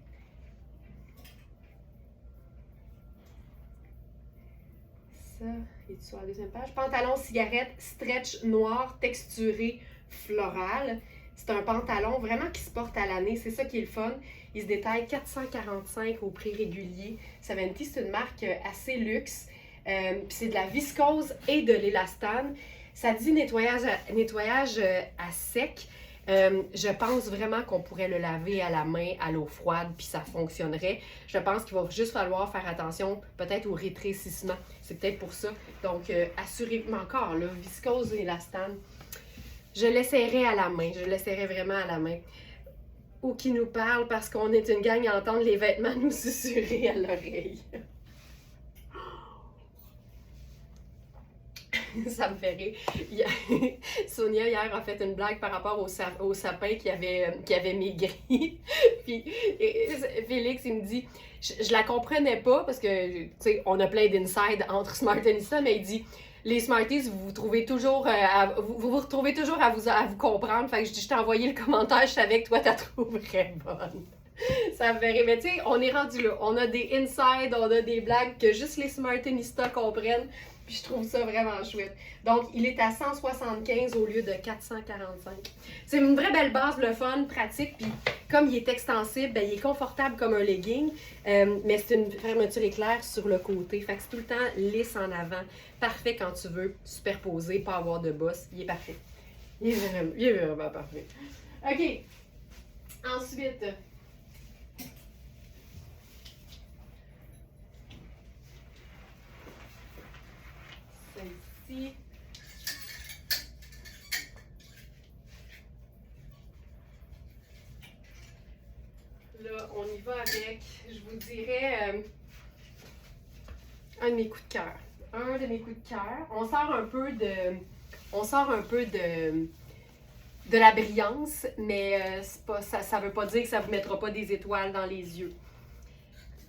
Ça, est sur la deuxième page. Pantalon cigarette stretch noir texturé floral. C'est un pantalon vraiment qui se porte à l'année. C'est ça qui est le fun. Il se détaille 445 au prix régulier. 70, c'est une marque assez luxe. Puis c'est de la viscose et de l'élastane. Ça dit nettoyage à sec. Je pense vraiment qu'on pourrait le laver à la main, à l'eau froide, puis ça fonctionnerait. Je pense qu'il va juste falloir faire attention peut-être au rétrécissement. C'est peut-être pour ça. Donc, assurément encore, là, viscose et élastane. Je l'essaierai à la main. Je l'essaierai vraiment à la main. Ou qui nous parle parce qu'on est une gang à entendre les vêtements nous susurrer à l'oreille. Ça me fait rire. Sonia, hier, a fait une blague par rapport au sapin qui avait maigri. Puis Félix, il me dit, je la comprenais pas parce que, tu sais, on a plein d'inside entre Smartenista, mais il dit, les Smarties, vous retrouvez toujours à vous comprendre. Fait que je t'ai envoyé le commentaire, je savais que toi, t'as trouverais bonne. Ça me fait rire. Mais tu sais, on est rendu là. On a des inside, on a des blagues que juste les Smartenistas comprennent. Puis je trouve ça vraiment chouette. Donc, il est à 175 au lieu de 445. C'est une vraie belle base, le fun, pratique. Puis comme il est extensible, ben, il est confortable comme un legging. Mais c'est une fermeture éclair sur le côté. Fait que c'est tout le temps lisse en avant. Parfait quand tu veux superposer, pas avoir de bosse. Il est parfait. Il est vraiment parfait. OK. Ensuite... celle-ci. Là, on y va avec, je vous dirais, un de mes coups de cœur. Un de mes coups de cœur. On sort un peu de la brillance, mais c'est pas, ça veut pas dire que ça vous mettra pas des étoiles dans les yeux.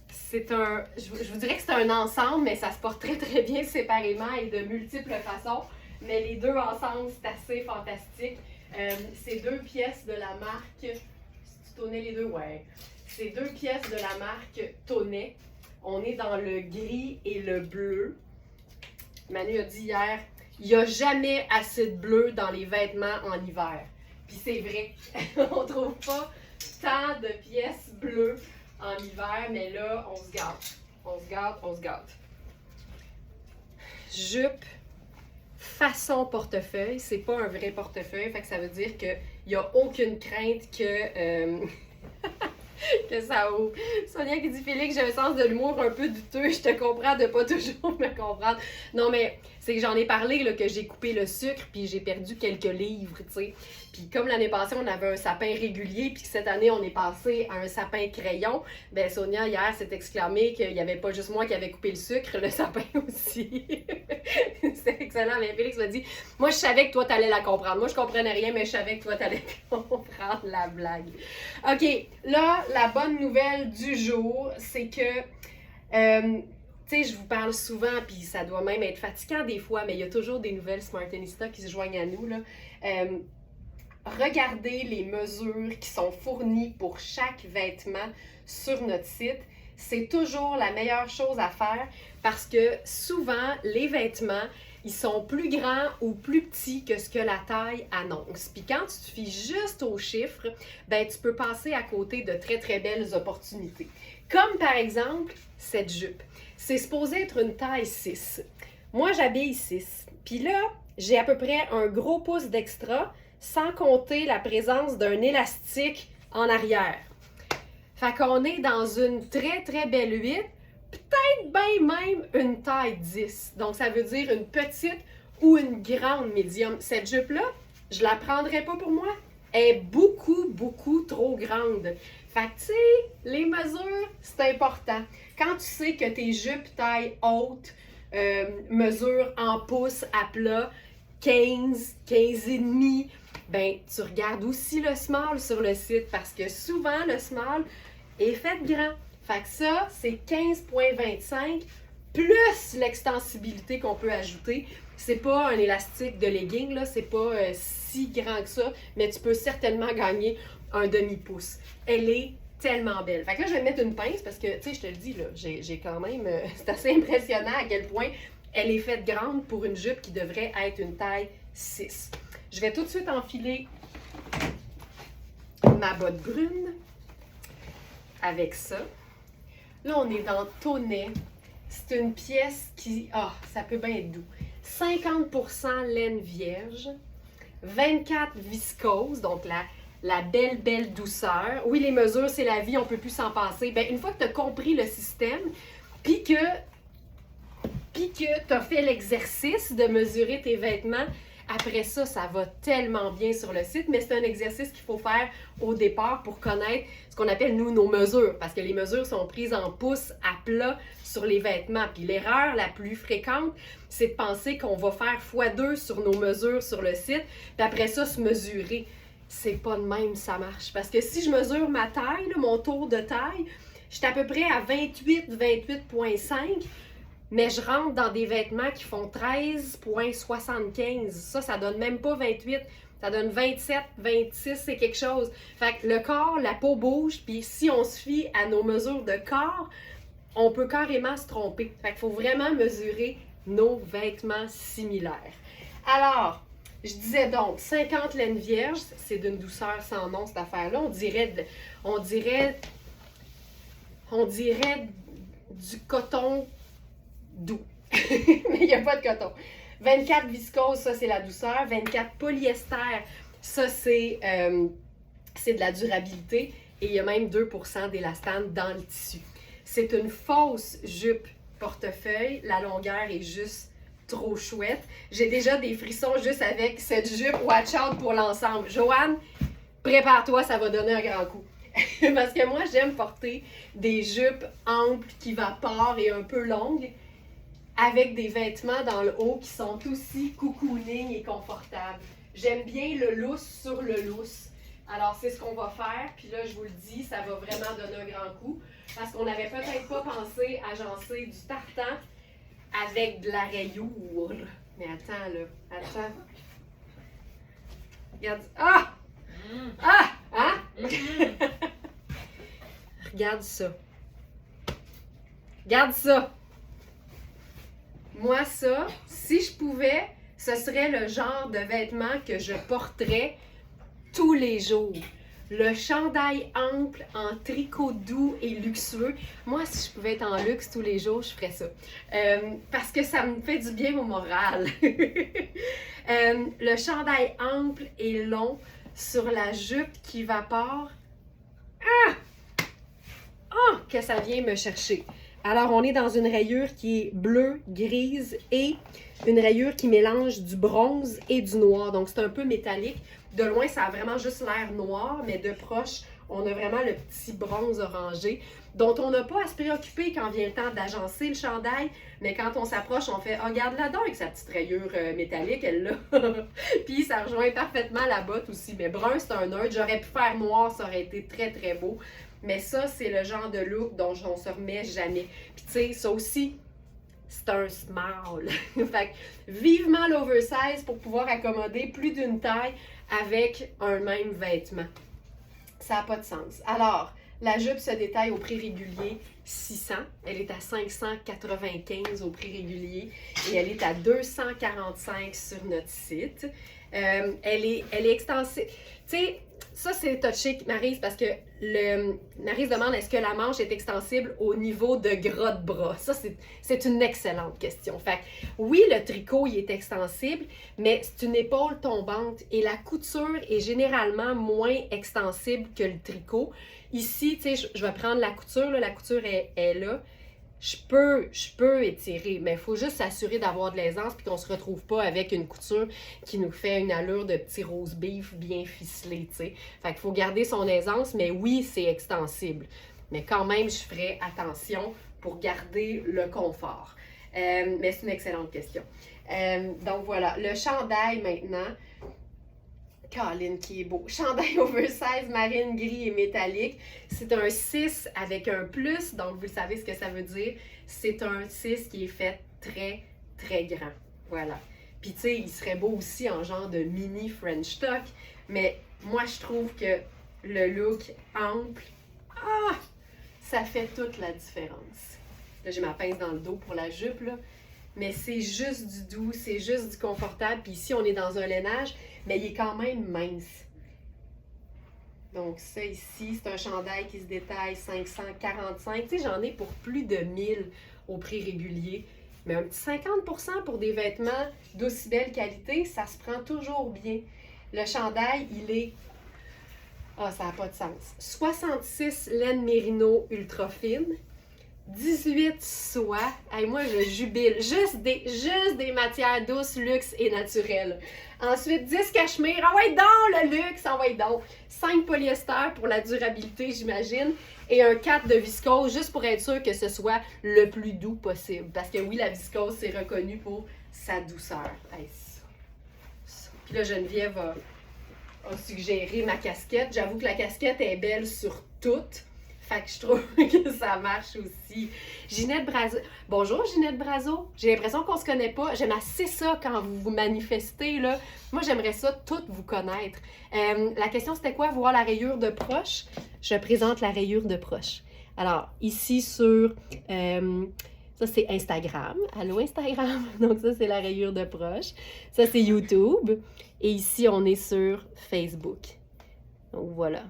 C'est je vous dirais que c'est un ensemble, mais ça se porte très bien séparément et de multiples façons. Mais les deux ensemble, c'est assez fantastique. C'est deux pièces de la marque, si tu tournais les deux, ouais. C'est deux pièces de la marque Tonnet. On est dans le gris et le bleu. Manu a dit hier, il n'y a jamais assez de bleu dans les vêtements en hiver. Puis c'est vrai, on trouve pas tant de pièces bleues en hiver, mais là, on se gâte. On se gâte. Jupe, façon portefeuille. C'est pas un vrai portefeuille, fait que ça veut dire qu'il n'y a aucune crainte que... que ça ouvre. Sonia qui dit, Félix, j'ai un sens de l'humour un peu douteux, je te comprends de pas toujours me comprendre. Non, mais c'est que j'en ai parlé, là, que j'ai coupé le sucre, puis j'ai perdu quelques livres, tu sais. Puis comme l'année passée, on avait un sapin régulier, puis cette année, on est passé à un sapin crayon, ben Sonia, hier, s'est exclamée qu'il n'y avait pas juste moi qui avait coupé le sucre, le sapin aussi. C'est excellent. Mais Félix m'a dit, moi, je savais que toi, t'allais la comprendre. Moi, je comprenais rien, mais je savais que toi, t'allais comprendre la blague. OK, là, la bonne nouvelle du jour, c'est que, tu sais, je vous parle souvent, puis ça doit même être fatigant des fois, mais il y a toujours des nouvelles Smartenista qui se joignent à nous, là. Regardez les mesures qui sont fournies pour chaque vêtement sur notre site. C'est toujours la meilleure chose à faire parce que souvent, les vêtements, ils sont plus grands ou plus petits que ce que la taille annonce. Puis quand tu te fies juste aux chiffres, ben tu peux passer à côté de très belles opportunités. Comme par exemple, cette jupe. C'est supposé être une taille 6. Moi, j'habille 6. Puis là, j'ai à peu près un gros pouce d'extra, sans compter la présence d'un élastique en arrière. Fait qu'on est dans une très belle 8, peut-être bien même une taille 10. Donc, ça veut dire une petite ou une grande médium. Cette jupe-là, je la prendrais pas pour moi. Elle est beaucoup trop grande. Fait que, tu sais, les mesures, c'est important. Quand tu sais que tes jupes taille haute mesurent en pouces à plat 15, 15 et demi, ben tu regardes aussi le small sur le site parce que souvent le small est fait grand. Fait que ça, c'est 15,25 plus l'extensibilité qu'on peut ajouter. C'est pas un élastique de legging, là, c'est pas si grand que ça, mais tu peux certainement gagner un demi-pouce. Elle est tellement belle. Fait que là, je vais mettre une pince parce que, tu sais, je te le dis, là, j'ai quand même... c'est assez impressionnant à quel point elle est faite grande pour une jupe qui devrait être une taille 6. Je vais tout de suite enfiler ma botte brune avec ça. Là, on est dans Tonnet. C'est une pièce qui... ça peut bien être doux. 50% laine vierge, 24 viscose, donc la belle douceur. Oui, les mesures, c'est la vie, on ne peut plus s'en passer. Bien, une fois que tu as compris le système, puis que tu as fait l'exercice de mesurer tes vêtements, après ça, ça va tellement bien sur le site, mais c'est un exercice qu'il faut faire au départ pour connaître ce qu'on appelle, nous, nos mesures, parce que les mesures sont prises en pouces à plat sur les vêtements. Puis l'erreur la plus fréquente, c'est de penser qu'on va faire x2 sur nos mesures sur le site, puis après ça, se mesurer. C'est pas de même, ça marche. Parce que si je mesure ma taille, là, mon tour de taille, je suis à peu près à 28, 28,5, mais je rentre dans des vêtements qui font 13,75. Ça donne même pas 28. Ça donne 27, 26, c'est quelque chose. Fait que le corps, la peau bouge, puis si on se fie à nos mesures de corps, on peut carrément se tromper. Fait qu'il faut vraiment mesurer nos vêtements similaires. Alors, je disais donc, 50 laines vierges, c'est d'une douceur sans nom, cette affaire-là. On dirait du coton doux. Mais il n'y a pas de coton. 24 viscose, ça c'est la douceur. 24 polyester, ça c'est de la durabilité. Et il y a même 2% d'élastane dans le tissu. C'est une fausse jupe portefeuille. La longueur est juste trop chouette. J'ai déjà des frissons juste avec cette jupe. Watch out pour l'ensemble. Joanne, prépare-toi, ça va donner un grand coup. Parce que moi, j'aime porter des jupes amples qui vaporent et un peu longues avec des vêtements dans le haut qui sont aussi cocooning et confortables. J'aime bien le lousse sur le lousse. Alors, c'est ce qu'on va faire. Puis là, je vous le dis, ça va vraiment donner un grand coup. Parce qu'on n'avait peut-être pas pensé agencer du tartan avec de la rayure. Mais attends, là. Attends. Regarde. Ah! Ah! Hein? Regarde ça. Regarde ça. Moi, ça, si je pouvais, ce serait le genre de vêtements que je porterais tous les jours. Le chandail ample en tricot doux et luxueux. Moi, si je pouvais être en luxe tous les jours, je ferais ça. Parce que ça me fait du bien au moral. Le chandail ample et long sur la jupe qui vapore. Ah! Oh, que ça vient me chercher. Alors, on est dans une rayure qui est bleue, grise et une rayure qui mélange du bronze et du noir. Donc, c'est un peu métallique. De loin, ça a vraiment juste l'air noir, mais de proche, on a vraiment le petit bronze orangé dont on n'a pas à se préoccuper quand vient le temps d'agencer le chandail. Mais quand on s'approche, on fait « Oh, regarde-la donc avec sa petite rayure métallique, elle là! » Puis, ça rejoint parfaitement la botte aussi. Mais brun, c'est un nerd. J'aurais pu faire noir, ça aurait été très, très beau. Mais ça, c'est le genre de look dont on se remet jamais. Puis tu sais, ça aussi, c'est un small. Fait que vivement l'oversize pour pouvoir accommoder plus d'une taille avec un même vêtement. Ça n'a pas de sens. Alors, la jupe se détaille au prix régulier 600. Elle est à 595 au prix régulier et elle est à 245 sur notre site. Elle est extensible. Tu sais, ça, c'est touché, Maryse, parce que Maryse demande est-ce que la manche est extensible au niveau de gras de bras. Ça, c'est une excellente question. Fait que, oui, le tricot, il est extensible, mais c'est une épaule tombante et la couture est généralement moins extensible que le tricot. Ici, tu sais, je vais prendre la couture, là, la couture est là. je peux étirer, mais il faut juste s'assurer d'avoir de l'aisance puis qu'on se retrouve pas avec une couture qui nous fait une allure de petit rose beef bien ficelé, tu sais. Fait qu'il faut garder son aisance, mais oui, c'est extensible. Mais quand même, je ferai attention pour garder le confort. Mais c'est une excellente question. Donc voilà, le chandail maintenant. Caroline qui est beau. Chandail oversize, marine, gris et métallique. C'est un 6 avec un plus, donc vous savez ce que ça veut dire. C'est un 6 qui est fait très, très grand. Voilà. Puis tu sais, il serait beau aussi en genre de mini French tuck, mais moi je trouve que le look ample, ça fait toute la différence. Là, j'ai ma pince dans le dos pour la jupe, là. Mais c'est juste du doux, c'est juste du confortable. Puis ici, on est dans un lainage, mais il est quand même mince. Donc ça ici, c'est un chandail qui se détaille 545. Tu sais, j'en ai pour plus de 1000 au prix régulier. Mais un petit 50% pour des vêtements d'aussi belle qualité, ça se prend toujours bien. Le chandail, il est... ça n'a pas de sens. 66 laine mérino ultra fine. 18 soie. Hey, moi, je jubile. Juste des matières douces, luxe et naturelles. Ensuite, 10 cachemire. Ah ouais, donc le luxe. Ah ouais, donc. 5 polyester pour la durabilité, j'imagine. Et un 4 de viscose, juste pour être sûr que ce soit le plus doux possible. Parce que oui, la viscose, c'est reconnu pour sa douceur. Hey, ça. Puis là, Geneviève a suggéré ma casquette. J'avoue que la casquette est belle sur toutes. Fait que je trouve que ça marche aussi. Ginette Brazo. Bonjour Ginette Brazo. J'ai l'impression qu'on se connaît pas. J'aime assez ça quand vous vous manifestez, là. Moi, j'aimerais ça toutes vous connaître. La question, c'était quoi? Voir la rayure de proche. Je présente la rayure de proche. Alors, ici sur... ça, c'est Instagram. Allô, Instagram? Donc, ça, c'est la rayure de proche. Ça, c'est YouTube. Et ici, on est sur Facebook. Donc, voilà.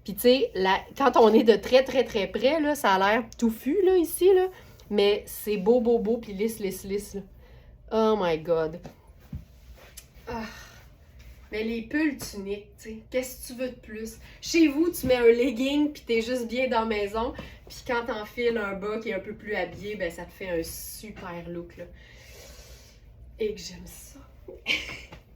Puis, tu sais, quand on est de très, très, très près, là, ça a l'air touffu, là, ici, là. Mais c'est beau, beau, beau, puis lisse, lisse, lisse, là. Oh my God. Mais les pulls tuniques, tu sais, qu'est-ce que tu veux de plus? Chez vous, tu mets un legging, puis t'es juste bien dans la maison. Puis quand t'enfiles un bas qui est un peu plus habillé, ben ça te fait un super look, là. Et que j'aime ça.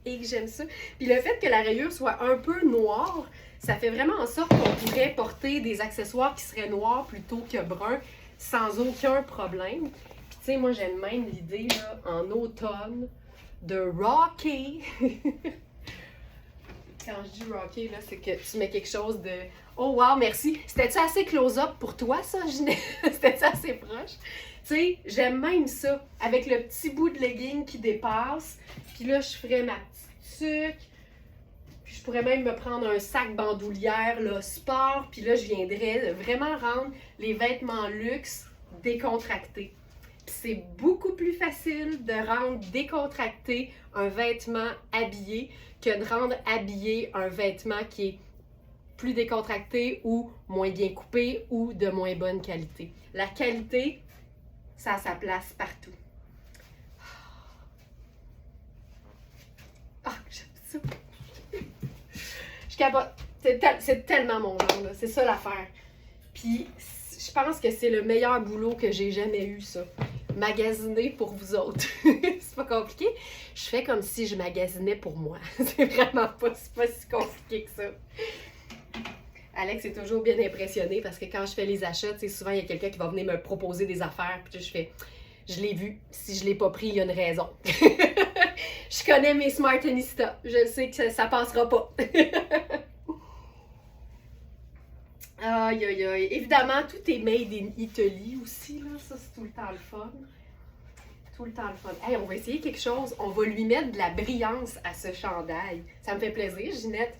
Et que j'aime ça. Puis le fait que la rayure soit un peu noire, ça fait vraiment en sorte qu'on pourrait porter des accessoires qui seraient noirs plutôt que bruns sans aucun problème. Puis tu sais, moi j'aime même l'idée là, en automne de rocker. Quand je dis rocker, là, c'est que tu mets quelque chose de... Oh wow, merci! C'était-tu assez close-up pour toi, ça, Ginette? C'était-tu assez proche? Tu sais, j'aime même ça, avec le petit bout de legging qui dépasse. Puis là, je ferais ma petite tuque. Puis je pourrais même me prendre un sac bandoulière, là, sport. Puis là, je viendrais vraiment rendre les vêtements luxe décontractés. Puis c'est beaucoup plus facile de rendre décontracté un vêtement habillé que de rendre habillé un vêtement qui est plus décontracté ou moins bien coupé ou de moins bonne qualité. La qualité, ça a sa place partout. J'aime ça. Je capote. C'est tellement mon genre, là. C'est ça l'affaire. Puis, je pense que c'est le meilleur boulot que j'ai jamais eu, ça. Magasiner pour vous autres. C'est pas compliqué. Je fais comme si je magasinais pour moi. C'est vraiment pas si compliqué que ça. Alex est toujours bien impressionné parce que quand je fais les achats, tu sais, souvent il y a quelqu'un qui va venir me proposer des affaires. Puis je fais, je l'ai vu. Si je l'ai pas pris, il y a une raison. Je connais mes Smartenista. Je sais que ça passera pas. Aïe, aïe, aïe. Évidemment, tout est made in Italy aussi, là. Ça, c'est tout le temps le fun. Tout le temps le fun. Hey, on va essayer quelque chose. On va lui mettre de la brillance à ce chandail. Ça me fait plaisir, Ginette.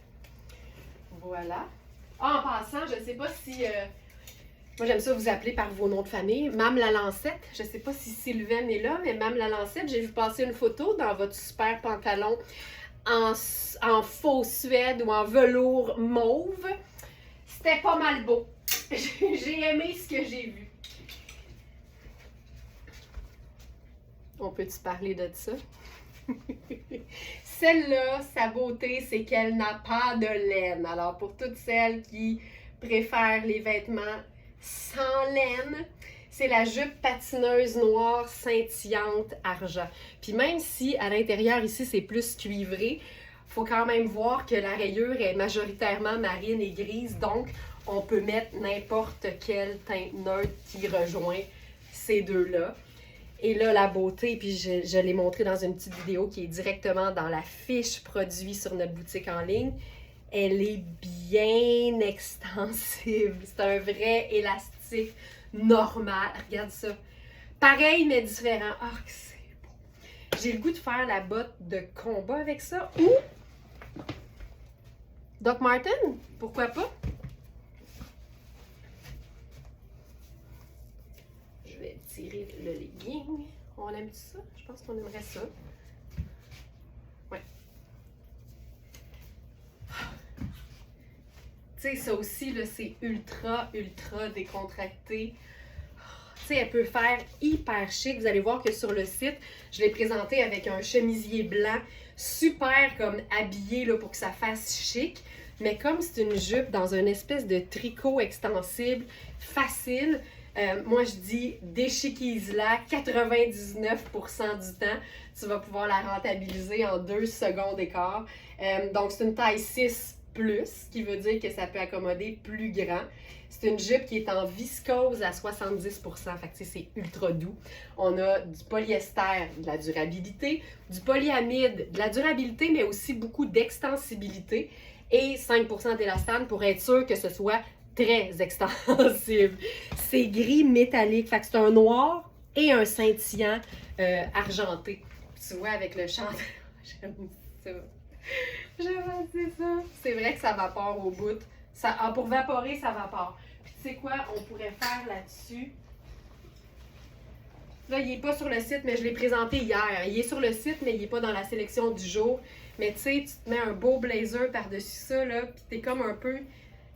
Voilà. En passant, je sais pas si... moi, j'aime ça vous appeler par vos noms de famille. Mme la Lancette. Je sais pas si Sylvaine est là, mais Mme la Lancette, j'ai vu passer une photo dans votre super pantalon en faux suède ou en velours mauve. C'était pas mal beau. J'ai aimé ce que j'ai vu. On peut-tu parler de ça? Celle-là, sa beauté, c'est qu'elle n'a pas de laine. Alors, pour toutes celles qui préfèrent les vêtements sans laine, C'est la jupe patineuse noire scintillante argent. Puis même si à l'intérieur ici c'est plus cuivré, faut quand même voir que la rayure est majoritairement marine et grise, donc on peut mettre n'importe quelle teinte neutre qui rejoint ces deux-là. Et là, la beauté, puis je l'ai montré dans une petite vidéo qui est directement dans la fiche produit sur notre boutique en ligne, elle est bien extensible. C'est un vrai élastique normal. Regarde ça. Pareil, mais différent. Ah, que c'est beau. J'ai le goût de faire la botte de combat avec ça. Ou Doc Martin, pourquoi pas? Je vais tirer le legging. On aime ça? Je pense qu'on aimerait ça. Ouais. Tu sais, ça aussi, là, c'est ultra, ultra décontracté. Tu sais, elle peut faire hyper chic. Vous allez voir que sur le site, je l'ai présenté avec un chemisier blanc, super comme habillé là, pour que ça fasse chic. Mais comme c'est une jupe dans une espèce de tricot extensible, facile, moi je dis déchiquise-la 99% du temps. Tu vas pouvoir la rentabiliser en 2 secondes et quart. Donc c'est une taille 6+, ce qui veut dire que ça peut accommoder plus grand. C'est une jupe qui est en viscose à 70%, fait que c'est ultra doux. On a du polyester, de la durabilité, du polyamide, de la durabilité, mais aussi beaucoup d'extensibilité et 5% d'élastane pour être sûr que ce soit très extensible. C'est gris métallique, fait que c'est un noir et un scintillant argenté. Tu vois, avec le chandail, j'aime ça. J'aime ça. C'est vrai que ça vapore au bout. Ça, pour vaporer, ça vapore. Puis tu sais quoi, on pourrait faire là-dessus. Là, il n'est pas sur le site, mais je l'ai présenté hier. Il est sur le site, mais il n'est pas dans la sélection du jour. Mais tu sais, tu te mets un beau blazer par-dessus ça, là, puis t'es comme un peu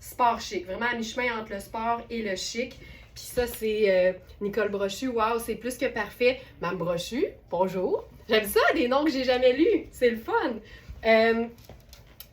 sport chic. Vraiment à mi-chemin entre le sport et le chic. Puis ça, c'est Nicole Brochu. Waouh, c'est plus que parfait. Mme Brochu, bonjour. J'aime ça, des noms que j'ai jamais lus. C'est le fun.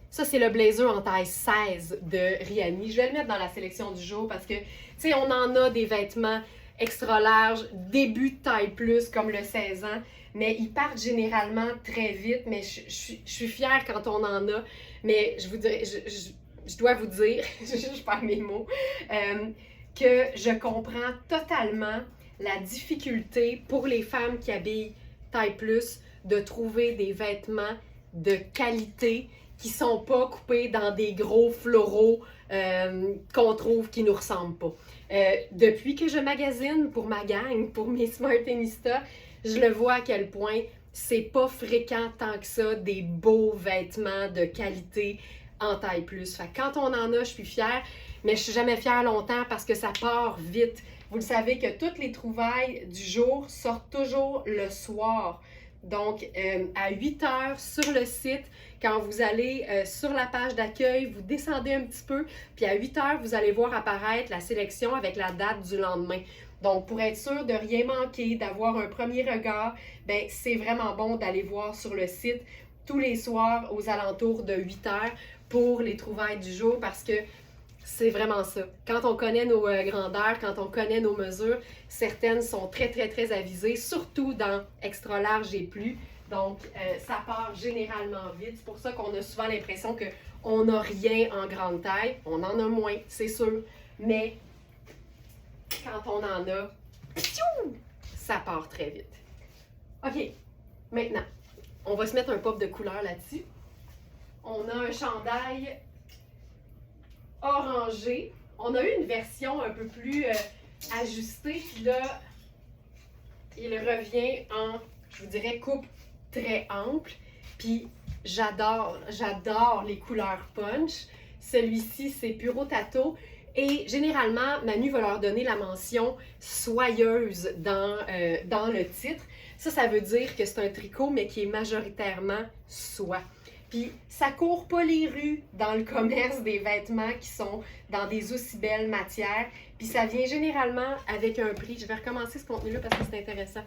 Ça, c'est le blazer en taille 16 de Rihanni. Je vais le mettre dans la sélection du jour parce que, tu sais, on en a des vêtements extra larges, début de taille plus, comme le 16 ans, mais ils partent généralement très vite, mais je suis fière quand on en a, mais je vous dirais, je dois vous dire, je perds mes mots, que je comprends totalement la difficulté pour les femmes qui habillent taille plus de trouver des vêtements de qualité qui sont pas coupés dans des gros floraux qu'on trouve qui nous ressemblent pas. Depuis que je magasine pour ma gang, pour mes Smartinistas, je le vois à quel point c'est pas fréquent tant que ça des beaux vêtements de qualité en taille plus. Fait que quand on en a, je suis fière, mais je suis jamais fière longtemps parce que ça part vite. Vous le savez que toutes les trouvailles du jour sortent toujours le soir. Donc, à 8 heures sur le site, quand vous allez sur la page d'accueil, vous descendez un petit peu, puis à 8 heures, vous allez voir apparaître la sélection avec la date du lendemain. Donc, pour être sûr de rien manquer, d'avoir un premier regard, ben c'est vraiment bon d'aller voir sur le site tous les soirs aux alentours de 8 heures pour les trouvailles du jour parce que c'est vraiment ça. Quand on connaît nos grandeurs, quand on connaît nos mesures, certaines sont très, très, très avisées, surtout dans extra large et plus. Donc, ça part généralement vite. C'est pour ça qu'on a souvent l'impression qu'on n'a rien en grande taille. On en a moins, c'est sûr. Mais quand on en a, ça part très vite. OK, maintenant, on va se mettre un pop de couleur là-dessus. On a un chandail orangé. On a eu une version un peu plus ajustée, puis là, il revient en, je vous dirais, coupe très ample. Puis j'adore les couleurs punch. Celui-ci, c'est Puro Tato. Et généralement, Manu va leur donner la mention soyeuse dans le titre. Ça veut dire que c'est un tricot, mais qui est majoritairement soie. Puis, ça court pas les rues dans le commerce des vêtements qui sont dans des aussi belles matières. Puis, ça vient généralement avec un prix. Je vais recommencer ce contenu-là parce que c'est intéressant.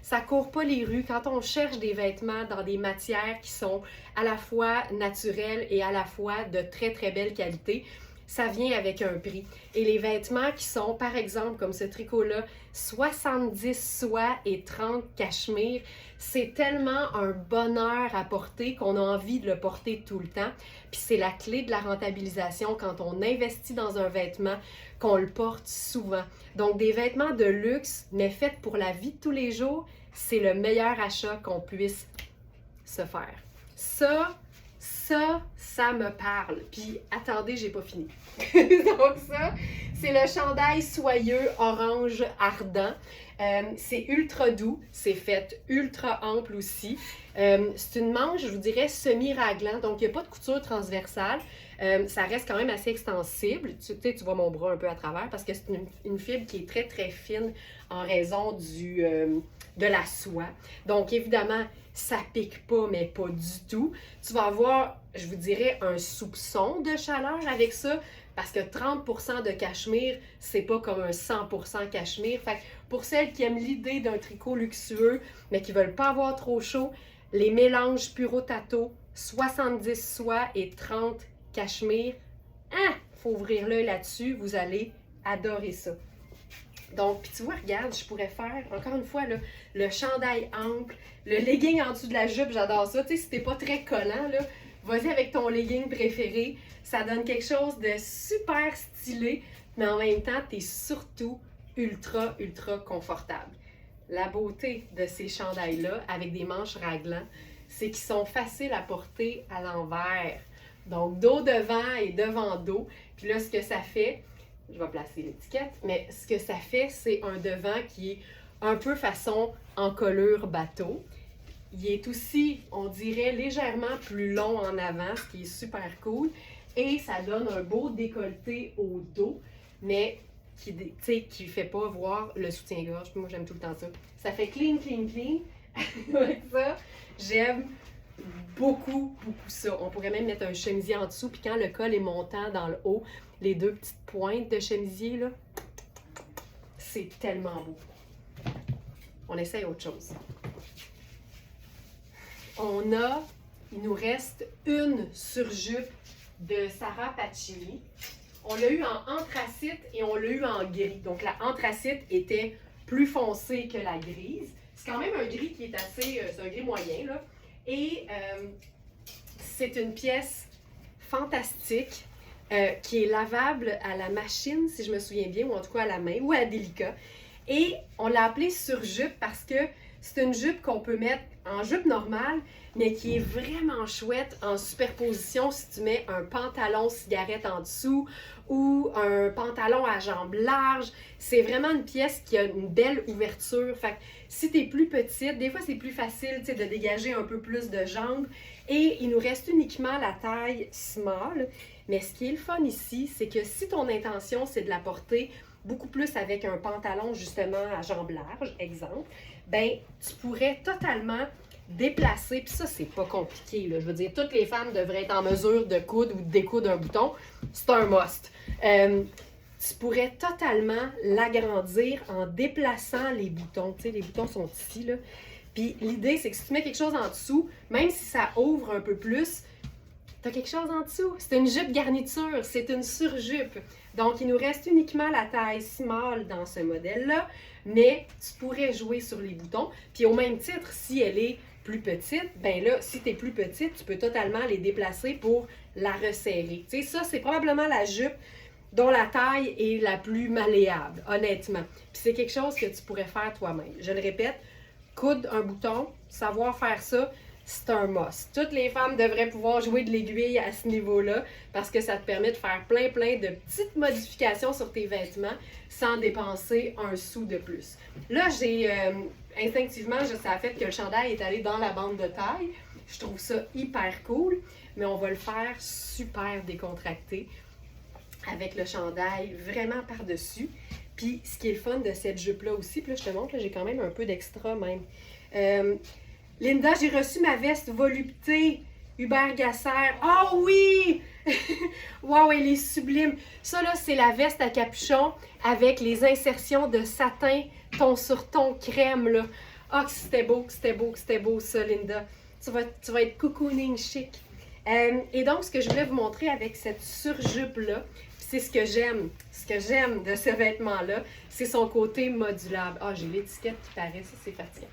Ça court pas les rues quand on cherche des vêtements dans des matières qui sont à la fois naturelles et à la fois de très, très belle qualité. ça vient avec un prix. Et les vêtements qui sont, par exemple, comme ce tricot-là, 70 soie et 30 cachemire, c'est tellement un bonheur à porter qu'on a envie de le porter tout le temps. Puis c'est la clé de la rentabilisation quand on investit dans un vêtement, qu'on le porte souvent. Donc des vêtements de luxe, mais faits pour la vie de tous les jours, c'est le meilleur achat qu'on puisse se faire. Ça me parle. Puis attendez, j'ai pas fini. Donc ça, c'est le chandail soyeux orange ardent. C'est ultra doux, c'est fait ultra ample aussi. C'est une manche, je vous dirais, semi-raglant, donc il n'y a pas de couture transversale. Ça reste quand même assez extensible. Tu vois mon bras un peu à travers parce que c'est une fibre qui est très très fine en raison de la soie. Donc évidemment, ça pique pas, mais pas du tout. Tu vas avoir, je vous dirais, un soupçon de chaleur avec ça parce que 30% de cachemire, c'est pas comme un 100% cachemire. Fait que pour celles qui aiment l'idée d'un tricot luxueux, mais qui veulent pas avoir trop chaud, les mélanges Puro Tato, 70 soie et 30 cachemire, faut ouvrir l'œil là-dessus, vous allez adorer ça. Donc, puis tu vois, regarde, je pourrais faire, encore une fois, là, le chandail ample, le legging en dessous de la jupe, j'adore ça. Tu sais, si t'es pas très collant, là, vas-y avec ton legging préféré. Ça donne quelque chose de super stylé, mais en même temps, t'es surtout ultra, ultra confortable. La beauté de ces chandails-là, avec des manches raglants, c'est qu'ils sont faciles à porter à l'envers. Donc, dos devant et devant dos. Puis là, ce que ça fait, je vais placer l'étiquette, mais ce que ça fait, c'est un devant qui est un peu façon encolure bateau. Il est aussi, on dirait, légèrement plus long en avant, ce qui est super cool. Et ça donne un beau décolleté au dos, mais qui ne fait pas voir le soutien-gorge. Moi, j'aime tout le temps ça. Ça fait clean, clean, clean. Avec ça, j'aime beaucoup, beaucoup ça. On pourrait même mettre un chemisier en dessous, puis quand le col est montant dans le haut, les deux petites pointes de chemisier, là, c'est tellement beau. On essaye autre chose. Il nous reste une surjupe de Sarah Pacini. On l'a eu en anthracite et on l'a eu en gris. Donc la anthracite était plus foncée que la grise. C'est quand même un gris qui est assez, c'est un gris moyen, là. Et c'est une pièce fantastique qui est lavable à la machine, si je me souviens bien, ou en tout cas à la main, ou à délicat. Et on l'a appelée surjupe parce que c'est une jupe qu'on peut mettre en jupe normale, mais qui est vraiment chouette en superposition si tu mets un pantalon cigarette en dessous ou un pantalon à jambes larges. C'est vraiment une pièce qui a une belle ouverture. Fait que si tu es plus petite, des fois c'est plus facile de dégager un peu plus de jambes. Et il nous reste uniquement la taille small. Mais ce qui est le fun ici, c'est que si ton intention c'est de la porter beaucoup plus avec un pantalon justement à jambes larges, exemple, ben tu pourrais totalement déplacer, puis ça c'est pas compliqué, là. Je veux dire, toutes les femmes devraient être en mesure de coudre ou de découdre un bouton, c'est un must. Tu pourrais totalement l'agrandir en déplaçant les boutons, tu sais, les boutons sont ici, là. Puis l'idée c'est que si tu mets quelque chose en dessous, même si ça ouvre un peu plus, t'as quelque chose en dessous. C'est une jupe garniture, c'est une surjupe. Donc, il nous reste uniquement la taille small dans ce modèle-là, mais tu pourrais jouer sur les boutons. Puis au même titre, si elle est plus petite, ben là, si tu es plus petite, tu peux totalement les déplacer pour la resserrer. Tu sais, ça, c'est probablement la jupe dont la taille est la plus malléable, honnêtement. Puis c'est quelque chose que tu pourrais faire toi-même. Je le répète, coudre un bouton, savoir faire ça, c'est un must. Toutes les femmes devraient pouvoir jouer de l'aiguille à ce niveau-là parce que ça te permet de faire plein de petites modifications sur tes vêtements sans dépenser un sou de plus. Là, j'ai instinctivement, ça a fait que le chandail est allé dans la bande de taille. Je trouve ça hyper cool, mais on va le faire super décontracté avec le chandail vraiment par-dessus. Puis, ce qui est le fun de cette jupe-là aussi, puis là, je te montre, là, j'ai quand même un peu d'extra même. Linda, j'ai reçu ma veste volupté Hubert Gasser. Ah oui! Wow, elle est sublime. Ça, là, c'est la veste à capuchon avec les insertions de satin ton sur ton crème, là. Ah, que c'était beau, ça, Linda. Tu vas être cocooning chic. Et donc, ce que je voulais vous montrer avec cette surjupe-là, c'est ce que j'aime. Ce que j'aime de ce vêtement-là, c'est son côté modulable. Ah, j'ai l'étiquette qui paraît, ça c'est fatigant.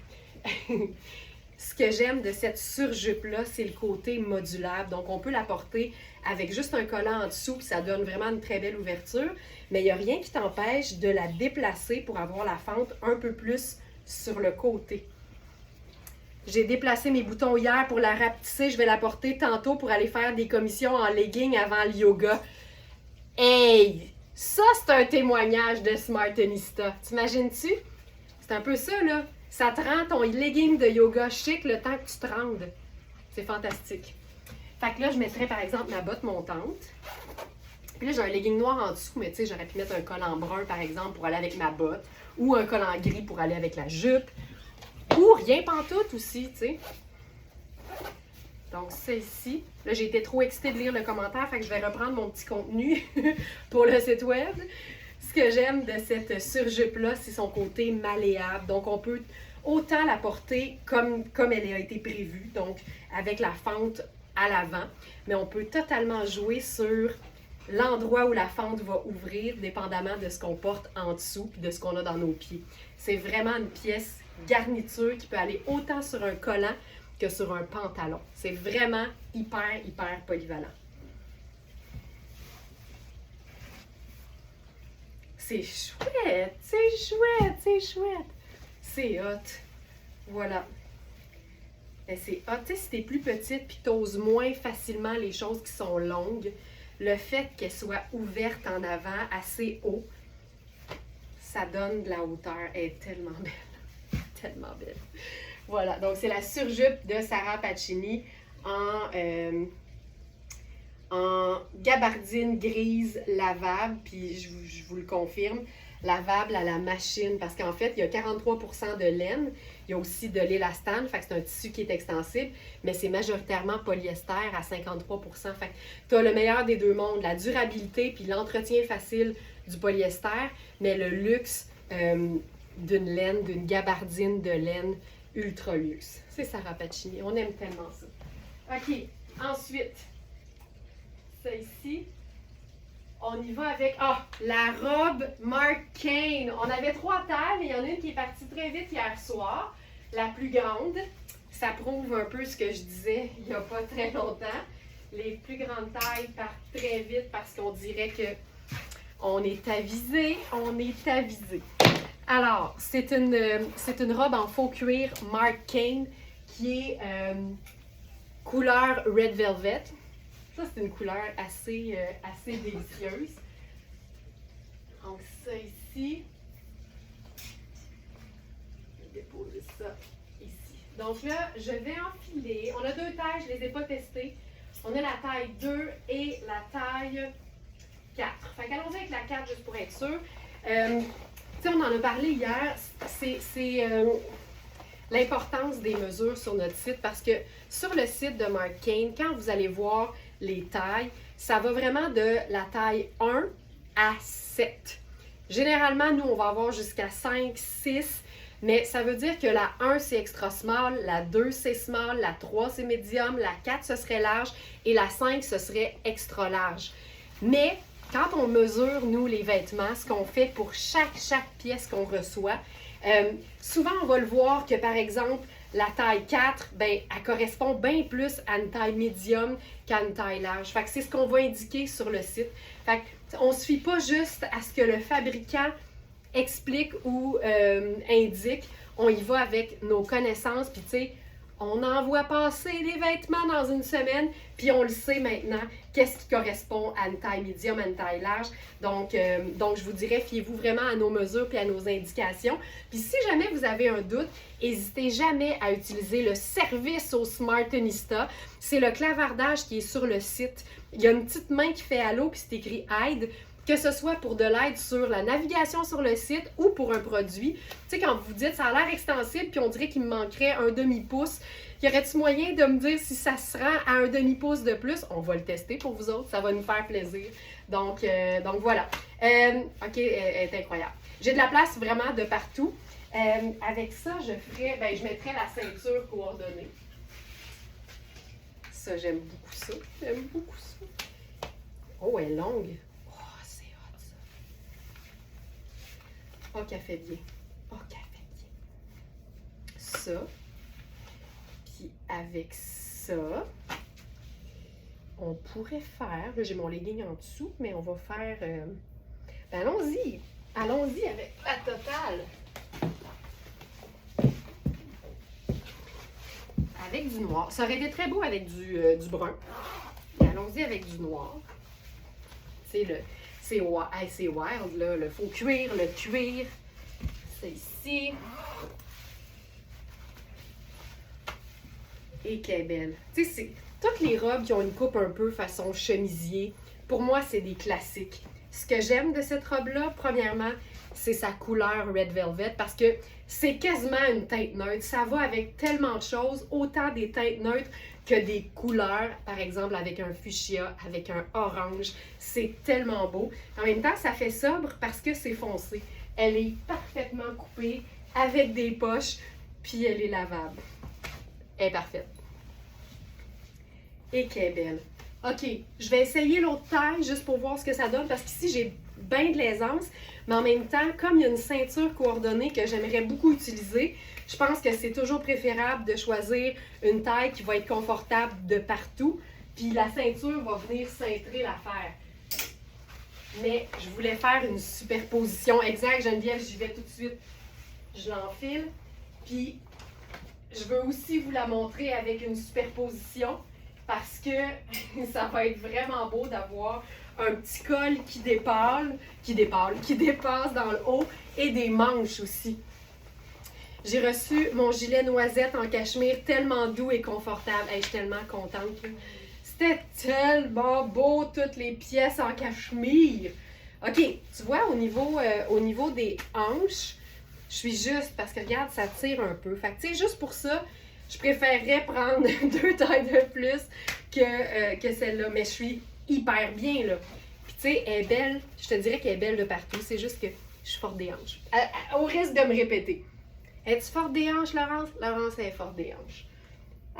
Ce que j'aime de cette surjupe-là, c'est le côté modulable. Donc, on peut la porter avec juste un collant en dessous, puis ça donne vraiment une très belle ouverture. Mais il n'y a rien qui t'empêche de la déplacer pour avoir la fente un peu plus sur le côté. J'ai déplacé mes boutons hier pour la rapetisser. Je vais la porter tantôt pour aller faire des commissions en legging avant le yoga. Hey! Ça, c'est un témoignage de Smartenista. T'imagines-tu? C'est un peu ça, là. Ça te rend ton legging de yoga chic le temps que tu te rendes. C'est fantastique. Fait que là, je mettrais par exemple ma botte montante. Puis là, j'ai un legging noir en dessous, mais tu sais, j'aurais pu mettre un collant brun par exemple pour aller avec ma botte. Ou un collant gris pour aller avec la jupe. Ou rien pantoute aussi, tu sais. Donc, ça ici. Là, j'ai été trop excitée de lire le commentaire, fait que je vais reprendre mon petit contenu pour le site web. Ce que j'aime de cette surjupe-là, c'est son côté malléable. Donc, on peut autant la porter comme elle a été prévue, donc avec la fente à l'avant, mais on peut totalement jouer sur l'endroit où la fente va ouvrir, dépendamment de ce qu'on porte en dessous et de ce qu'on a dans nos pieds. C'est vraiment une pièce garniture qui peut aller autant sur un collant que sur un pantalon. C'est vraiment hyper, hyper polyvalent. C'est chouette, c'est chouette, c'est chouette. C'est hot. Voilà. C'est hot. Tu sais, si t'es plus petite puis t'oses moins facilement les choses qui sont longues, le fait qu'elle soit ouverte en avant, assez haut, ça donne de la hauteur. Elle est tellement belle. Tellement belle. Voilà, donc c'est la surjupe de Sarah Pacini en gabardine grise lavable, puis je vous le confirme, lavable à la machine, parce qu'en fait, il y a 43% de laine, il y a aussi de l'élastane, fait que c'est un tissu qui est extensible, mais c'est majoritairement polyester à 53%. Fait que tu as le meilleur des deux mondes, la durabilité puis l'entretien facile du polyester, mais le luxe d'une laine, d'une gabardine de laine ultra luxe. C'est Sarah Pacini, on aime tellement ça. OK, ensuite, ça ici, on y va avec, la robe Marc Cain. On avait 3 tailles, mais il y en a une qui est partie très vite hier soir, la plus grande. Ça prouve un peu ce que je disais il n'y a pas très longtemps. Les plus grandes tailles partent très vite parce qu'on dirait que on est avisé, on est avisé. Alors, c'est une robe en faux cuir Marc Cain qui est couleur Red Velvet. Ça, c'est une couleur assez délicieuse. Donc, ça ici. Je vais déposer ça ici. Donc là, je vais enfiler. On a 2 tailles, je ne les ai pas testées. On a la taille 2 et la taille 4. Fait qu'allons-y avec la 4 juste pour être sûr. Tu sais, on en a parlé hier. C'est l'importance des mesures sur notre site parce que sur le site de Marc Cain, quand vous allez voir les tailles, ça va vraiment de la taille 1 à 7. Généralement, nous, on va avoir jusqu'à 5, 6, mais ça veut dire que la 1, c'est extra small, la 2, c'est small, la 3, c'est medium, la 4, ce serait large et la 5, ce serait extra large. Mais quand on mesure, nous, les vêtements, ce qu'on fait pour chaque pièce qu'on reçoit, souvent, on va le voir que, par exemple, la taille 4, ben, elle correspond bien plus à une taille médium qu'à une taille large. Fait que c'est ce qu'on va indiquer sur le site. Fait que on ne se fie pas juste à ce que le fabricant explique ou indique. On y va avec nos connaissances. Puis, tu sais, on envoie passer des vêtements dans une semaine, puis on le sait maintenant, qu'est-ce qui correspond à une taille médium, à une taille large. Donc je vous dirais, fiez-vous vraiment à nos mesures puis à nos indications. Puis si jamais vous avez un doute, n'hésitez jamais à utiliser le service au Smartenista. C'est le clavardage qui est sur le site. Il y a une petite main qui fait allô, puis c'est écrit « Aide ». Que ce soit pour de l'aide sur la navigation sur le site ou pour un produit. Tu sais, quand vous dites « ça a l'air extensible » puis on dirait qu'il me manquerait un demi-pouce, y aurait-il moyen de me dire si ça se rend à un demi-pouce de plus? On va le tester pour vous autres, ça va nous faire plaisir. Donc voilà. OK, elle est incroyable. J'ai de la place vraiment de partout. Avec ça, je mettrais la ceinture coordonnée. Ça, j'aime beaucoup ça. J'aime beaucoup ça. Oh, elle est longue. Oh, qu'elle fait bien. Oh, qu'elle fait bien. Ça. Puis avec ça, on pourrait faire... Là, j'ai mon legging en dessous, mais on va faire... ben allons-y. Allons-y avec la totale. Avec du noir. Ça aurait été très beau avec du brun. Mais allons-y avec du noir. C'est wild, là. Le faux cuir, le cuir. C'est ici. Et qu'elle est belle. Tu sais, c'est toutes les robes qui ont une coupe un peu façon chemisier. Pour moi, c'est des classiques. Ce que j'aime de cette robe-là, premièrement, c'est sa couleur Red Velvet parce que c'est quasiment une teinte neutre. Ça va avec tellement de choses, autant des teintes neutres que des couleurs, par exemple avec un fuchsia, avec un orange. C'est tellement beau. En même temps, ça fait sobre parce que c'est foncé. Elle est parfaitement coupée, avec des poches, puis elle est lavable. Elle est parfaite. Et qu'elle est belle. OK, je vais essayer l'autre taille juste pour voir ce que ça donne parce qu'ici, j'ai bien de l'aisance, mais en même temps, comme il y a une ceinture coordonnée que j'aimerais beaucoup utiliser, je pense que c'est toujours préférable de choisir une taille qui va être confortable de partout, puis la ceinture va venir cintrer l'affaire. Mais je voulais faire une superposition exacte. Geneviève, j'y vais tout de suite. Je l'enfile, puis je veux aussi vous la montrer avec une superposition parce que ça va être vraiment beau d'avoir un petit col qui dépasse dans le haut et des manches aussi. J'ai reçu mon gilet noisette en cachemire tellement doux et confortable. Hey, je suis tellement contente. C'était tellement beau, toutes les pièces en cachemire. OK, tu vois, au niveau des hanches, je suis juste, parce que regarde, ça tire un peu. Fait que, tu sais, juste pour ça, je préférerais prendre 2 tailles de plus que celle-là. Mais je suis hyper bien, là. Puis, tu sais, elle est belle. Je te dirais qu'elle est belle de partout. C'est juste que je suis forte des hanches. Au risque de me répéter. Es-tu forte des hanches, Laurence? Laurence, elle est forte des hanches.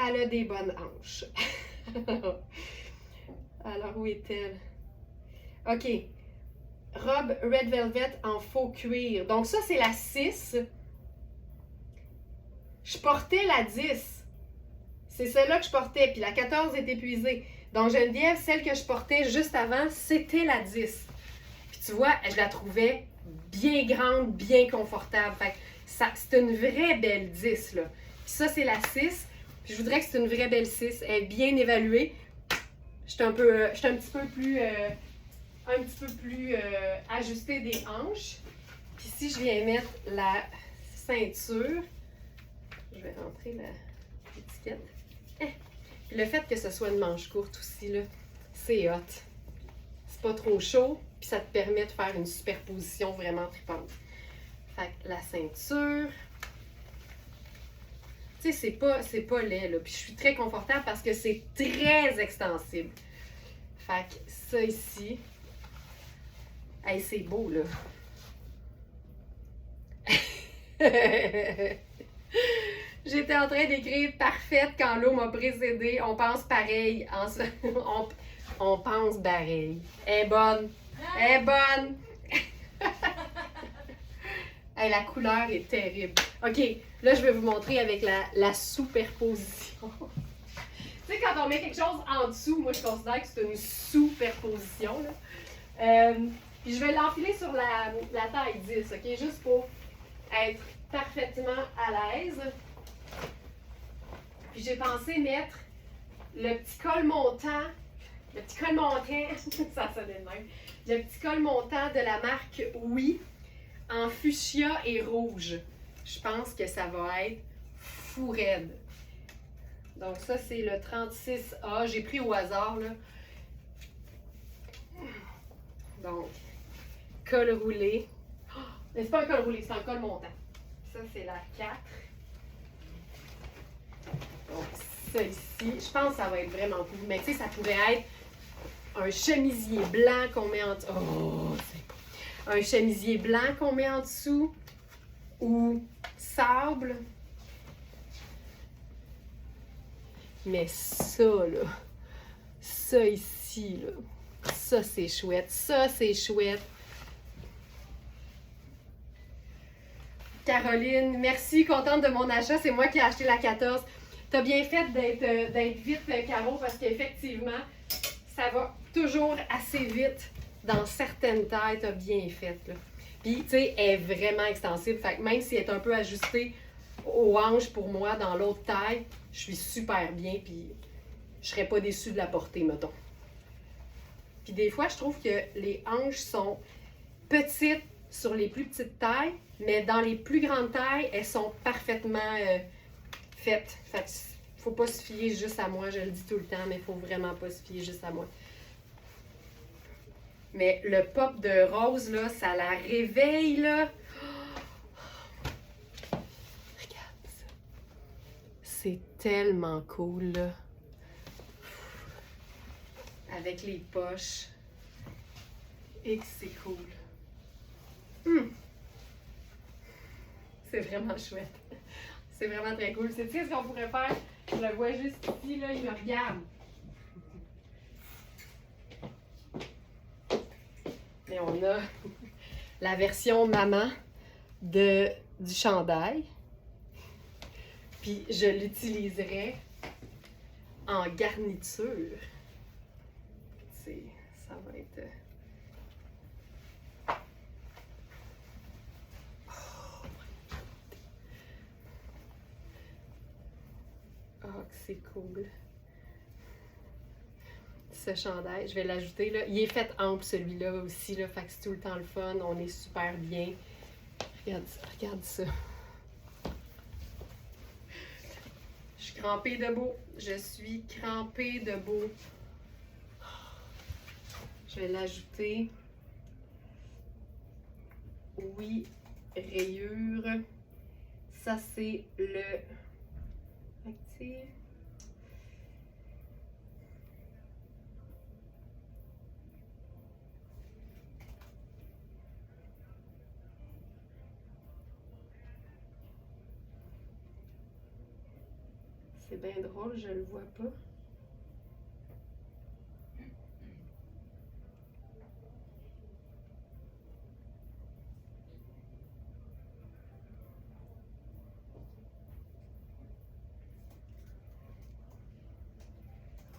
Elle a des bonnes hanches. Alors, où est-elle? OK. Robe Red Velvet en faux cuir. Donc ça, c'est la 6. Je portais la 10. C'est celle-là que je portais. Puis la 14 est épuisée. Donc Geneviève, celle que je portais juste avant, c'était la 10. Puis tu vois, je la trouvais bien grande, bien confortable. Fait que c'est une vraie belle 10, là. Puis ça, c'est la 6. Puis je voudrais que c'est une vraie belle 6. Elle est bien évaluée. Je suis un petit peu plus ajustée des hanches. Puis si je viens mettre la ceinture, je vais rentrer l'étiquette. Puis le fait que ce soit une manche courte aussi, là, c'est hot. C'est pas trop chaud, puis ça te permet de faire une superposition vraiment trippante. Fait que la ceinture, tu sais, c'est pas laid, là. Puis je suis très confortable parce que c'est très extensible. Fait que ça ici, hey, c'est beau, là. J'étais en train d'écrire parfaite quand l'eau m'a précédée. On pense pareil. On pense pareil. Elle est bonne. Elle est bonne. Hey, la couleur est terrible. OK, là, je vais vous montrer avec la superposition. Tu sais, quand on met quelque chose en dessous, moi, je considère que c'est une superposition, là. Puis je vais l'enfiler sur la taille 10, OK? Juste pour être parfaitement à l'aise. Puis j'ai pensé mettre le petit col montant, ça sonne de même, le petit col montant de la marque Oui en fuchsia et rouge. Je pense que ça va être fou raide. Donc ça, c'est le 36A. J'ai pris au hasard, là. Donc, col roulé. Oh, mais c'est pas un col roulé, c'est un col montant. Ça, c'est la 4. Donc, ça ici, je pense que ça va être vraiment cool. Mais tu sais, ça pourrait être un chemisier blanc qu'on met en dessous. Oh, c'est beau. Un chemisier blanc qu'on met en dessous. Ou sable. Mais ça, là. Ça ici, là. Ça, c'est chouette. Ça, c'est chouette. Caroline, merci, contente de mon achat. C'est moi qui ai acheté la 14. T'as bien fait d'être vite, Caro, parce qu'effectivement, ça va toujours assez vite dans certaines tailles. T'as bien fait, là. Puis, tu sais, elle est vraiment extensible. Fait que même si elle est un peu ajustée aux hanches pour moi dans l'autre taille, je suis super bien. Puis, je serais pas déçue de la porter, mettons. Puis, des fois, je trouve que les hanches sont petites sur les plus petites tailles, mais dans les plus grandes tailles, elles sont parfaitement faites. Fait que faut pas se fier juste à moi, je le dis tout le temps, mais il faut vraiment pas se fier juste à moi. Mais le pop de rose, là, ça la réveille, là. Oh! Regarde ça. C'est tellement cool, là. Avec les poches. Et que c'est cool. C'est vraiment chouette. C'est vraiment très cool. Tu sais ce qu'on pourrait faire? Je le vois juste ici, là, il me regarde. Et on a la version maman du chandail. Puis je l'utiliserai en garniture. Ça va être... Oh, que c'est cool. Ce chandail, je vais l'ajouter là. Il est fait ample celui-là aussi, là, fait que c'est tout le temps le fun. On est super bien. Regarde ça. Je suis crampée debout. Je suis crampée debout. Je vais l'ajouter. Oui, rayure. Ça, c'est le... actif. C'est bien drôle, je le vois pas.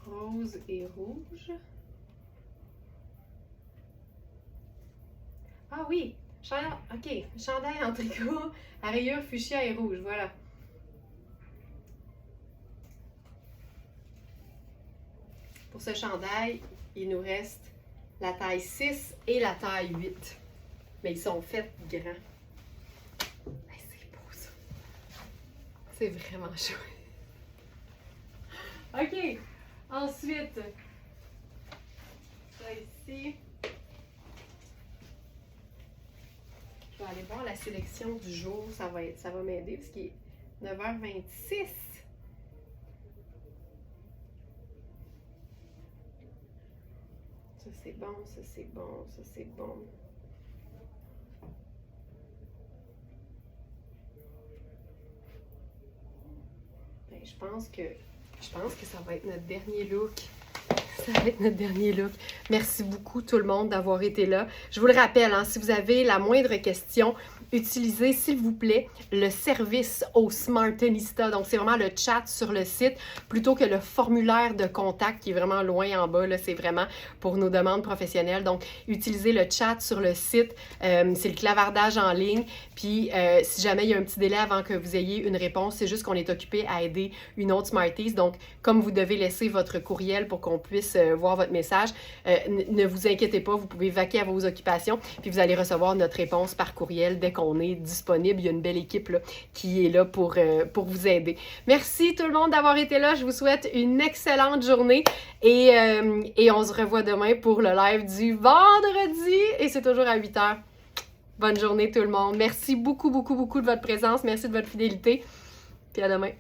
Rose et rouge. Ah oui, ok, chandail en tricot à rayures fuchsia et rouge, voilà. Pour ce chandail, il nous reste la taille 6 et la taille 8. Mais ils sont faits grands. Hey, c'est beau ça. C'est vraiment chouette. Ok, ensuite, ça ici. Je vais aller voir la sélection du jour. Ça va m'aider parce qu'il est 9h26. Ça c'est bon, ça c'est bon, ça c'est bon. Ben, je pense que ça va être notre dernier look. Ça va être notre dernier look. Merci beaucoup tout le monde d'avoir été là. Je vous le rappelle, hein, si vous avez la moindre question, utilisez s'il vous plaît le service au Smartenista. Donc c'est vraiment le chat sur le site plutôt que le formulaire de contact qui est vraiment loin en bas. Là, c'est vraiment pour nos demandes professionnelles. Donc utilisez le chat sur le site. C'est le clavardage en ligne. Puis si jamais il y a un petit délai avant que vous ayez une réponse, c'est juste qu'on est occupé à aider une autre Smarties. Donc comme vous devez laisser votre courriel pour qu'on puisse voir votre message, ne vous inquiétez pas, vous pouvez vaquer à vos occupations, puis vous allez recevoir notre réponse par courriel dès qu'on est disponible. Il y a une belle équipe là, qui est là pour vous aider. Merci tout le monde d'avoir été là. Je vous souhaite une excellente journée et on se revoit demain pour le live du vendredi et c'est toujours à 8h. Bonne journée tout le monde. Merci beaucoup, beaucoup, beaucoup de votre présence. Merci de votre fidélité. Puis à demain.